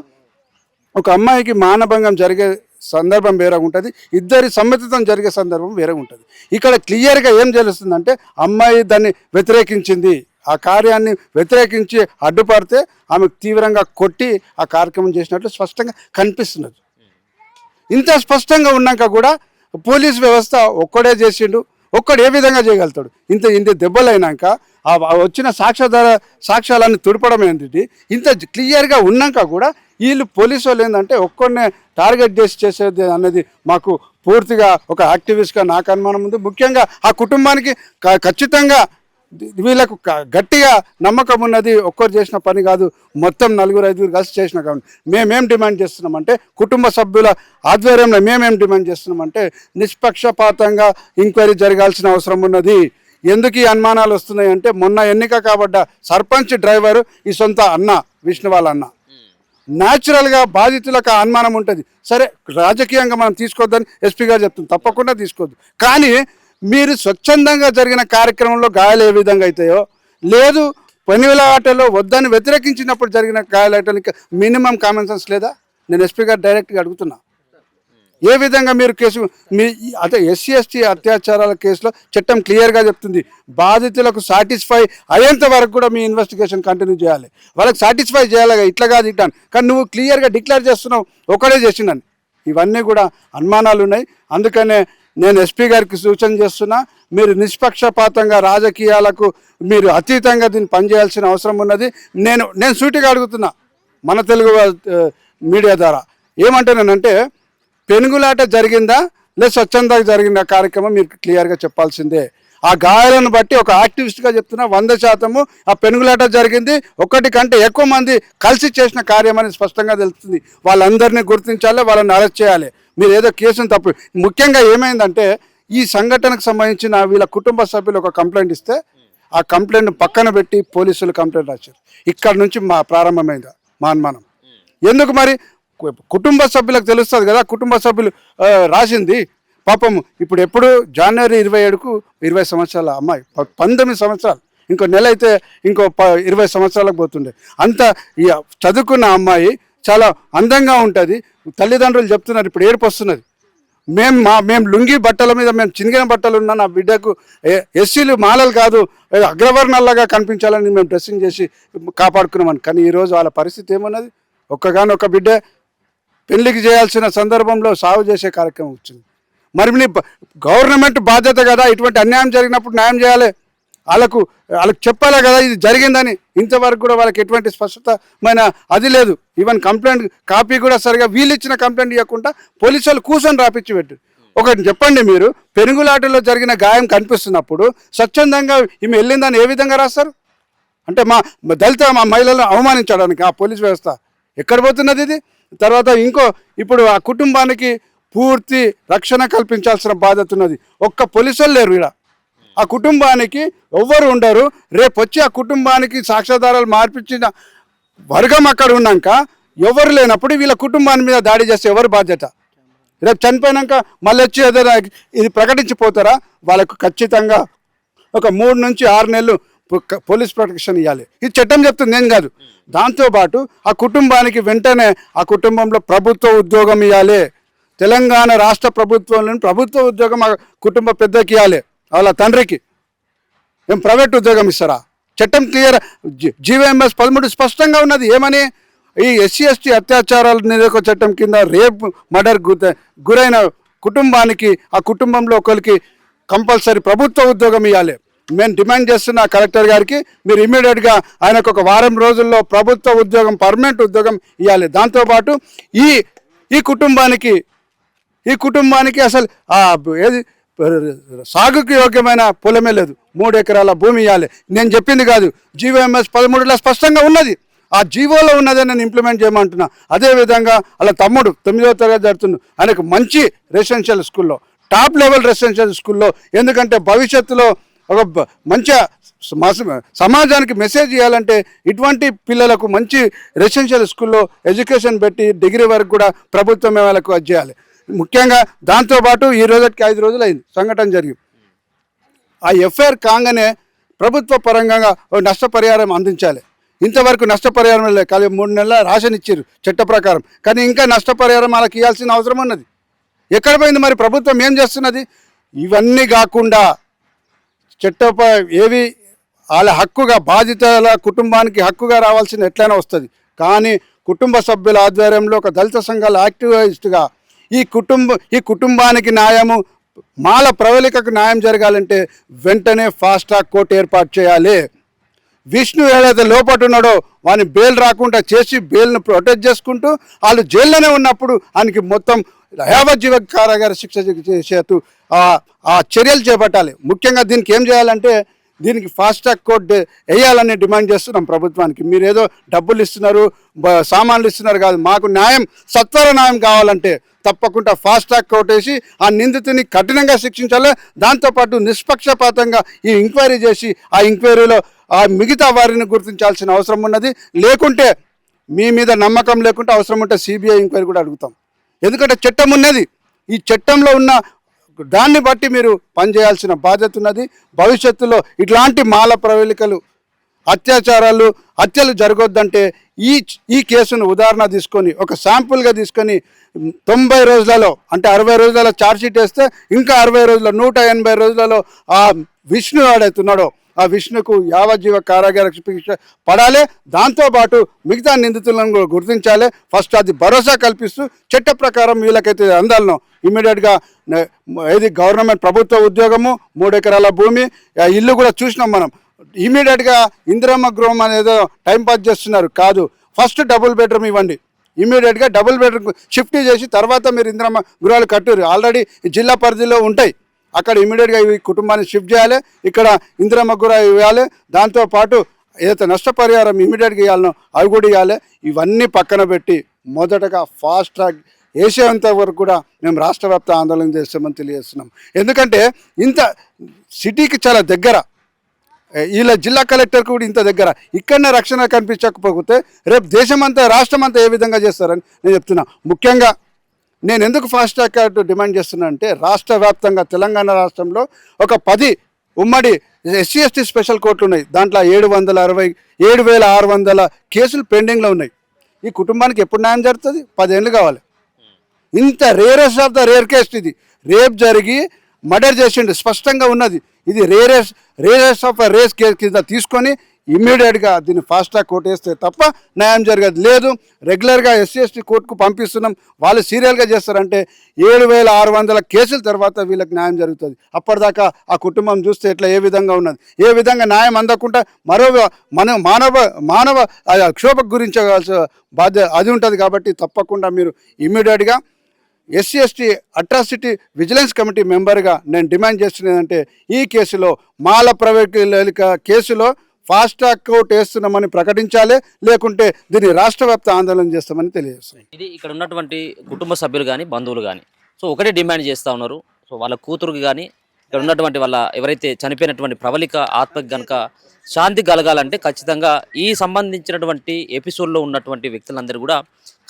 ఒక అమ్మాయికి మానభంగం జరిగే సందర్భం వేరే ఉంటుంది, ఇద్దరి సమ్మతితో జరిగే సందర్భం వేరే ఉంటుంది. ఇక్కడ క్లియర్గా ఏం తెలుస్తుందంటే అమ్మాయి దాన్ని వ్యతిరేకించింది, ఆ కార్యాన్ని వ్యతిరేకించి అడ్డుపడితే ఆమె తీవ్రంగా కొట్టి ఆ కార్యక్రమం చేసినట్లు స్పష్టంగా కనిపిస్తున్నది. ఇంత స్పష్టంగా ఉన్నాక కూడా పోలీస్ వ్యవస్థ ఒక్కడే చేసిండు, ఒక్కడు ఏ విధంగా చేయగలుగుతాడు? ఇంత దెబ్బలైనాక వచ్చిన సాక్ష్యాలన్నీ తుడపడం ఏంటి? ఇంత క్లియర్గా ఉన్నాక కూడా వీళ్ళు పోలీసు వాళ్ళు ఏంటంటే ఒక్కడినే టార్గెట్ చేసేది అనేది మాకు పూర్తిగా ఒక యాక్టివిస్ట్గా నాకు అనుమానం ఉంది. ముఖ్యంగా ఆ కుటుంబానికి ఖచ్చితంగా వీళ్ళకు గట్టిగా నమ్మకం ఉన్నది, ఒక్కరు చేసిన పని కాదు, మొత్తం 4-5 కలిసి చేసిన కాబట్టి మేమేం డిమాండ్ చేస్తున్నామంటే, కుటుంబ సభ్యుల ఆధ్వర్యంలో మేమేం డిమాండ్ చేస్తున్నామంటే నిష్పక్షపాతంగా ఎంక్వైరీ జరగాల్సిన అవసరం ఉన్నది. ఎందుకు ఈ అనుమానాలు వస్తున్నాయి అంటే, మొన్న ఎన్నిక కాబడ్డ సర్పంచ్ డ్రైవరు ఈ సొంత అన్న, విష్ణు వాళ్ళ అన్న. న్యాచురల్గా బాధితులకు ఆ అనుమానం ఉంటుంది. సరే, రాజకీయంగా మనం తీసుకోవద్దని ఎస్పీ గారు చెప్తుంది, తప్పకుండా తీసుకోవద్దు. కానీ మీరు స్వచ్ఛందంగా జరిగిన కార్యక్రమంలో గాయాలు ఏ విధంగా అవుతాయో, లేదు పనివేల ఆటలో వద్దని వ్యతిరేకించినప్పుడు జరిగిన గాయాలకి మినిమం కామన్ సెన్స్ లేదా? నేను ఎస్పీ గారు డైరెక్ట్గా అడుగుతున్నా. ఏ విధంగా మీరు కేసు అదే ఎస్సీ ఎస్టీ అత్యాచారాల కేసులో చట్టం క్లియర్గా చెప్తుంది, బాధితులకు సాటిస్ఫై అయ్యేంత వరకు కూడా మీ ఇన్వెస్టిగేషన్ కంటిన్యూ చేయాలి. వాళ్ళకి సాటిస్ఫై చేయాలిగా, ఇట్లా కాదు ఇట్లా. కానీ నువ్వు క్లియర్గా డిక్లేర్ చేస్తున్నావు ఒకడే చేసిండని. ఇవన్నీ కూడా అనుమానాలు ఉన్నాయి. అందుకనే నేను ఎస్పీ గారికి సూచన చేస్తున్నా, మీరు నిష్పక్షపాతంగా రాజకీయాలకు మీరు అతీతంగా దీన్ని పనిచేయాల్సిన అవసరం ఉన్నది. నేను సూటిగా అడుగుతున్నా మన తెలుగు మీడియా ద్వారా, ఏమంటానంటే పెనుగులాట జరిగిందా లేదా స్వచ్ఛందంగా జరిగిందా కార్యక్రమం మీరు క్లియర్గా చెప్పాల్సిందే. ఆ గాయాలను బట్టి ఒక యాక్టివిస్ట్గా చెప్తున్నా 100% ఆ పెనుగులాట జరిగింది, ఒకటి కంటే ఎక్కువ మంది కలిసి చేసిన కార్యం అని స్పష్టంగా తెలుస్తుంది. వాళ్ళందరినీ గుర్తించాలి, వాళ్ళని అరెస్ట్ చేయాలి. మీరు ఏదో కేసును తప్పు. ముఖ్యంగా ఏమైందంటే, ఈ సంఘటనకు సంబంధించిన వీళ్ళ కుటుంబ సభ్యులు ఒక కంప్లైంట్ ఇస్తే ఆ కంప్లైంట్ పక్కన పెట్టి పోలీసులు కంప్లైంట్ రాశారు. ఇక్కడ నుంచి ప్రారంభమైంది మా అనుమానం. ఎందుకు మరి కుటుంబ సభ్యులకు తెలుస్తుంది కదా, కుటుంబ సభ్యులు రాసింది. పాపం ఇప్పుడు ఎప్పుడు జనవరి 27కు 20 సంవత్సరాల అమ్మాయి, 19 సంవత్సరాలు, ఇంకో నెల అయితే ఇంకో 20 సంవత్సరాలకు పోతుండే. అంత చదువుకున్న అమ్మాయి చాలా అందంగా ఉంటుంది. తల్లిదండ్రులు చెప్తున్నారు, ఇప్పుడు ఏడుపు వస్తున్నది. మేము లుంగి బట్టల మీద మేము చినిగిన బట్టలు ఉన్న నా బిడ్డకు ఎస్సీలు మాలలు కాదు అగ్రవర్ణాల్లాగా కనిపించాలని మేము డ్రెస్సింగ్ చేసి కాపాడుకున్నామని. కానీ ఈరోజు వాళ్ళ పరిస్థితి ఏమన్నది, ఒక్కగానొక్క బిడ్డ పెళ్లికి చేయాల్సిన సందర్భంలో సాగు చేసే కార్యక్రమం వచ్చింది. మరి మీ గవర్నమెంట్ బాధ్యత కదా, ఇటువంటి అన్యాయం జరిగినప్పుడు న్యాయం చేయాలి, వాళ్ళకు చెప్పాలి కదా ఇది జరిగిందని. ఇంతవరకు కూడా వాళ్ళకి ఎటువంటి స్పష్టమైన అది లేదు. ఈవెన్ కంప్లైంట్ కాపీ కూడా సరిగా వీళ్ళు ఇచ్చిన కంప్లైంట్ ఇవ్వకుండా పోలీసు వాళ్ళు కూర్చొని రాపిచ్చి పెట్టారు. ఒకటి చెప్పండి, మీరు పెనుగులాటలో జరిగిన గాయం కనిపిస్తున్నప్పుడు స్వచ్ఛందంగా ఈమె వెళ్ళిందని ఏ విధంగా రాస్తారు? అంటే మా మహిళలను అవమానించడానికి ఆ పోలీస్ వ్యవస్థ ఎక్కడ పోతున్నది ఇది? తర్వాత ఇప్పుడు ఆ కుటుంబానికి పూర్తి రక్షణ కల్పించాల్సిన బాధ్యత ఉన్నది. ఒక్క పోలీసులు లేరు ఇక్కడ, ఆ కుటుంబానికి ఎవ్వరు ఉండరు. రేపు వచ్చి ఆ కుటుంబానికి సాక్ష్యాధారాలు మార్పించిన వర్గం అక్కడ ఉన్నాక ఎవరు లేనప్పుడు వీళ్ళ కుటుంబాన్ని మీద దాడి చేస్తే ఎవరు బాధ్యత? రేపు చనిపోయినాక మళ్ళీ వచ్చి ఏదైనా ఇది ప్రకటించిపోతారా? వాళ్ళకు ఖచ్చితంగా ఒక 3 నుంచి 6 నెలలు పోలీస్ ప్రొటెక్షన్ ఇవ్వాలి. ఇది చట్టం చెప్తుంది, నేను కాదు. దాంతోపాటు ఆ కుటుంబానికి వెంటనే ఆ కుటుంబంలో ప్రభుత్వ ఉద్యోగం ఇవ్వాలి. తెలంగాణ రాష్ట్ర ప్రభుత్వంలోని ప్రభుత్వ ఉద్యోగం ఆ కుటుంబ పెద్దకి ఇవ్వాలి, వాళ్ళ తండ్రికి. ఏం ప్రైవేట్ ఉద్యోగం ఇస్తారా? చట్టం క్లియర్, జీవోఎంఎస్ 13 స్పష్టంగా ఉన్నది. ఏమని? ఈ ఎస్సీ ఎస్టీ అత్యాచారాల నిరోధక చట్టం కింద రేప్ మర్డర్ గురైన కుటుంబానికి ఆ కుటుంబంలో ఒకరికి కంపల్సరీ ప్రభుత్వ ఉద్యోగం ఇవ్వాలి. మేము డిమాండ్ చేస్తున్న కలెక్టర్ గారికి, మీరు ఇమీడియట్గా ఆయనకు ఒక వారం రోజుల్లో ప్రభుత్వ ఉద్యోగం, పర్మనెంట్ ఉద్యోగం ఇవ్వాలి. దాంతోపాటు ఈ కుటుంబానికి అసలు ఏది సాగుకి యోగ్యమైన పొలమే లేదు, 3 ఎకరాల భూమి ఇవ్వాలి. నేను చెప్పింది కాదు, జీవోఎంఎస్ 13లో స్పష్టంగా ఉన్నది. ఆ జీవోలో ఉన్నదే నేను ఇంప్లిమెంట్ చేయమంటున్నా. అదేవిధంగా అలా తమ్ముడు 9వ తరగతి జరుగుతున్నాడు, ఆయనకు మంచి రెసిడెన్షియల్ స్కూల్లో, టాప్ లెవెల్ రెసిడెన్షియల్ స్కూల్లో. ఎందుకంటే భవిష్యత్తులో ఒక మంచి సమాజానికి మెసేజ్ ఇవ్వాలంటే ఇటువంటి పిల్లలకు మంచి రెసిడెన్షియల్ స్కూల్లో ఎడ్యుకేషన్ పెట్టి డిగ్రీ వరకు కూడా ప్రభుత్వమే వాళ్ళకు అది చేయాలి. ముఖ్యంగా దాంతోపాటు ఈ రోజుకి 5 రోజులు అయింది సంఘటన జరిగి. ఆ ఎఫ్ఐఆర్ కాగానే ప్రభుత్వ పరంగా నష్టపరిహారం అందించాలి. ఇంతవరకు నష్టపరిహారం లేదు. కానీ 3 నెలల రాషన్ ఇచ్చారు చట్ట ప్రకారం, కానీ ఇంకా నష్టపరిహారం వాళ్ళకి ఇవ్వాల్సిన అవసరం ఉన్నది. ఎక్కడ పోయింది మరి ప్రభుత్వం? ఏం చేస్తున్నది? ఇవన్నీ కాకుండా ఏవి వాళ్ళ హక్కుగా, బాధితుల కుటుంబానికి హక్కుగా రావాల్సిన ఎట్లయినా వస్తుంది. కానీ కుటుంబ సభ్యుల ఆధ్వర్యంలో ఒక దళిత సంఘాల యాక్టివిస్ట్గా ఈ కుటుంబానికి న్యాయము, మాల ప్రవళికకు న్యాయం జరగాలంటే వెంటనే ఫాస్ట్ ట్రాక్ కోర్టు ఏర్పాటు చేయాలి. విష్ణు ఏదైతే లోపట ఉన్నాడో వాని బెయిల్ రాకుండా చేసి బెయిల్ను ప్రొటెక్ట్ చేసుకుంటూ వాళ్ళు జైల్లోనే ఉన్నప్పుడు ఆయనకి మొత్తం యావజ్జీవ కారాగార శిక్ష చేస్తూ ఆ చర్యలు చేపట్టాలి. ముఖ్యంగా దీనికి ఏం చేయాలంటే దీనికి ఫాస్ట్ ట్రాక్ కోర్టు వేయాలని డిమాండ్ చేస్తున్నాం ప్రభుత్వానికి. మీరు ఏదో డబ్బులు ఇస్తున్నారు, సామాన్లు ఇస్తున్నారు కాదు, మాకు న్యాయం, సత్వర న్యాయం కావాలంటే తప్పకుండా ఫాస్ట్ ట్రాక్ కోర్టు వేసి ఆ నిందితుని కఠినంగా శిక్షించాలి. దాంతోపాటు నిష్పక్షపాతంగా ఈ ఎంక్వైరీ చేసి ఆ ఎంక్వైరీలో ఆ మిగతా వారిని గుర్తించాల్సిన అవసరం ఉన్నది. లేకుంటే మీ మీద నమ్మకం లేకుంటే అవసరం ఉంటే సిబిఐ ఎంక్వైరీ కూడా అడుగుతాం. ఎందుకంటే చట్టం ఉన్నది, ఈ చట్టంలో ఉన్న దాన్ని బట్టి మీరు పనిచేయాల్సిన బాధ్యత ఉన్నది. భవిష్యత్తులో ఇట్లాంటి మాల ప్రవళికలు, అత్యాచారాలు, హత్యలు జరగొద్దంటే ఈ కేసును ఉదాహరణ తీసుకొని ఒక శాంపుల్గా తీసుకొని 90 రోజులలో అంటే 60 రోజులలో ఛార్జ్షీట్ వేస్తే ఇంకా 60 రోజుల 180 రోజులలో ఆ విష్ణు ఆడవుతున్నాడో ఆ విష్ణుకు యావజ్జీవ కారాగార శిక్ష పడాలి. దాంతోపాటు మిగతా నిందితులను కూడా గుర్తించాలి. ఫస్ట్ అది భరోసా కల్పిస్తూ చట్ట ప్రకారం వీళ్ళకైతే అందాలను ఇమీడియట్గా ఏది గవర్నమెంట్ ప్రభుత్వ ఉద్యోగము, 3 ఎకరాల భూమి, ఇల్లు కూడా చూసినాం మనం. ఇమీడియట్గా ఇందిరమ్మ గృహం అనేదో టైంపాస్ చేస్తున్నారు కాదు, ఫస్ట్ డబుల్ బెడ్రూమ్ ఇవ్వండి. ఇమీడియట్గా డబుల్ బెడ్రూమ్ షిఫ్ట్ చేసి తర్వాత మీరు ఇందిరమ్మ గృహాలు కట్టురు. ఆల్రెడీ జిల్లా పరిధిలో ఉంటాయి, అక్కడ ఇమీడియట్గా ఈ కుటుంబాన్ని షిఫ్ట్ చేయాలి, ఇక్కడ ఇందిరమ్మ గృహ ఇవ్వాలి. దాంతోపాటు ఏదైతే నష్టపరిహారం ఇమీడియట్గా ఇవ్వాలనో అవి కూడా ఇవ్వాలి. ఇవన్నీ పక్కన పెట్టి మొదటగా ఫాస్ట్ ట్రాక్ వేసేంత వరకు కూడా మేము రాష్ట్ర వ్యాప్త ఆందోళన చేస్తామని తెలియజేస్తున్నాం. ఎందుకంటే ఇంత సిటీకి చాలా దగ్గర, వీళ్ళ జిల్లా కలెక్టర్కి కూడా ఇంత దగ్గర, ఇక్కడనే రక్షణ కనిపించకపోతే రేపు దేశమంతా రాష్ట్రమంతా ఏ విధంగా చేస్తారని నేను చెప్తున్నా. ముఖ్యంగా నేను ఎందుకు ఫాస్ట్ ట్రాక్ కోర్టు డిమాండ్ చేస్తున్నా అంటే రాష్ట్ర వ్యాప్తంగా తెలంగాణ రాష్ట్రంలో ఒక 10 ఉమ్మడి ఎస్సీ ఎస్టీ స్పెషల్ కోర్టులు ఉన్నాయి. దాంట్లో 7,600 కేసులు పెండింగ్లో ఉన్నాయి. ఈ కుటుంబానికి ఎప్పుడు న్యాయం జరుగుతుంది? 10 ఏళ్ళు కావాలి. ఇంత rarest of the rare case ఇది. రేప్ జరిగి మర్డర్ చేసిండు, స్పష్టంగా ఉన్నది. ఇది రేరెస్ట్ ఆఫ్ రేస్ కేసు కింద తీసుకొని ఇమ్మీడియట్గా దీన్ని ఫాస్ట్ ట్రాక్ కోర్టు వేస్తే తప్ప న్యాయం జరగదు. లేదు రెగ్యులర్గా ఎస్సీ ఎస్టీ కోర్టుకు పంపిస్తున్నాం, వాళ్ళు సీరియల్గా చేస్తారంటే 7,600 కేసుల తర్వాత వీళ్ళకి న్యాయం జరుగుతుంది. అప్పటిదాకా ఆ కుటుంబం చూస్తే ఎట్లా ఏ విధంగా ఉన్నది, ఏ విధంగా న్యాయం అందకుండా మరో మానవ క్షోభకు గురించవలసిన బాధ్యత అది ఉంటుంది. కాబట్టి తప్పకుండా మీరు ఇమ్మీడియట్గా SC ST atrocity vigilance committee మెంబర్గా నేను డిమాండ్ చేస్తున్నదంటే ఈ కేసులో మాల ప్రవేశిక కేసులో ఫాస్ట్ ట్రాక్ కోర్టు వేస్తున్నామని ప్రకటించాలి, లేకుంటే దీన్ని రాష్ట్ర వ్యాప్త ఆందోళన చేస్తామని తెలియజేస్తాం. ఇది ఇక్కడ ఉన్నటువంటి కుటుంబ సభ్యులు కానీ బంధువులు కానీ సో ఒకటే డిమాండ్ చేస్తూ ఉన్నారు. సో వాళ్ళ కూతురుకి కానీ ఇక్కడ ఉన్నటువంటి వాళ్ళ ఎవరైతే చనిపోయినటువంటి ప్రవళిక ఆత్మకి కనుక శాంతి కలగాలంటే ఖచ్చితంగా ఈ సంబంధించినటువంటి ఎపిసోడ్లో ఉన్నటువంటి వ్యక్తులందరూ కూడా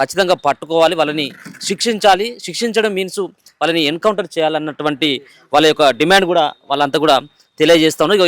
ఖచ్చితంగా పట్టుకోవాలి, వాళ్ళని శిక్షించాలి. శిక్షించడం మీన్స్ వాళ్ళని ఎన్కౌంటర్ చేయాలన్నటువంటి వాళ్ళ యొక్క డిమాండ్ కూడా వాళ్ళంతా కూడా తెలియజేస్తా ఉన్నారు.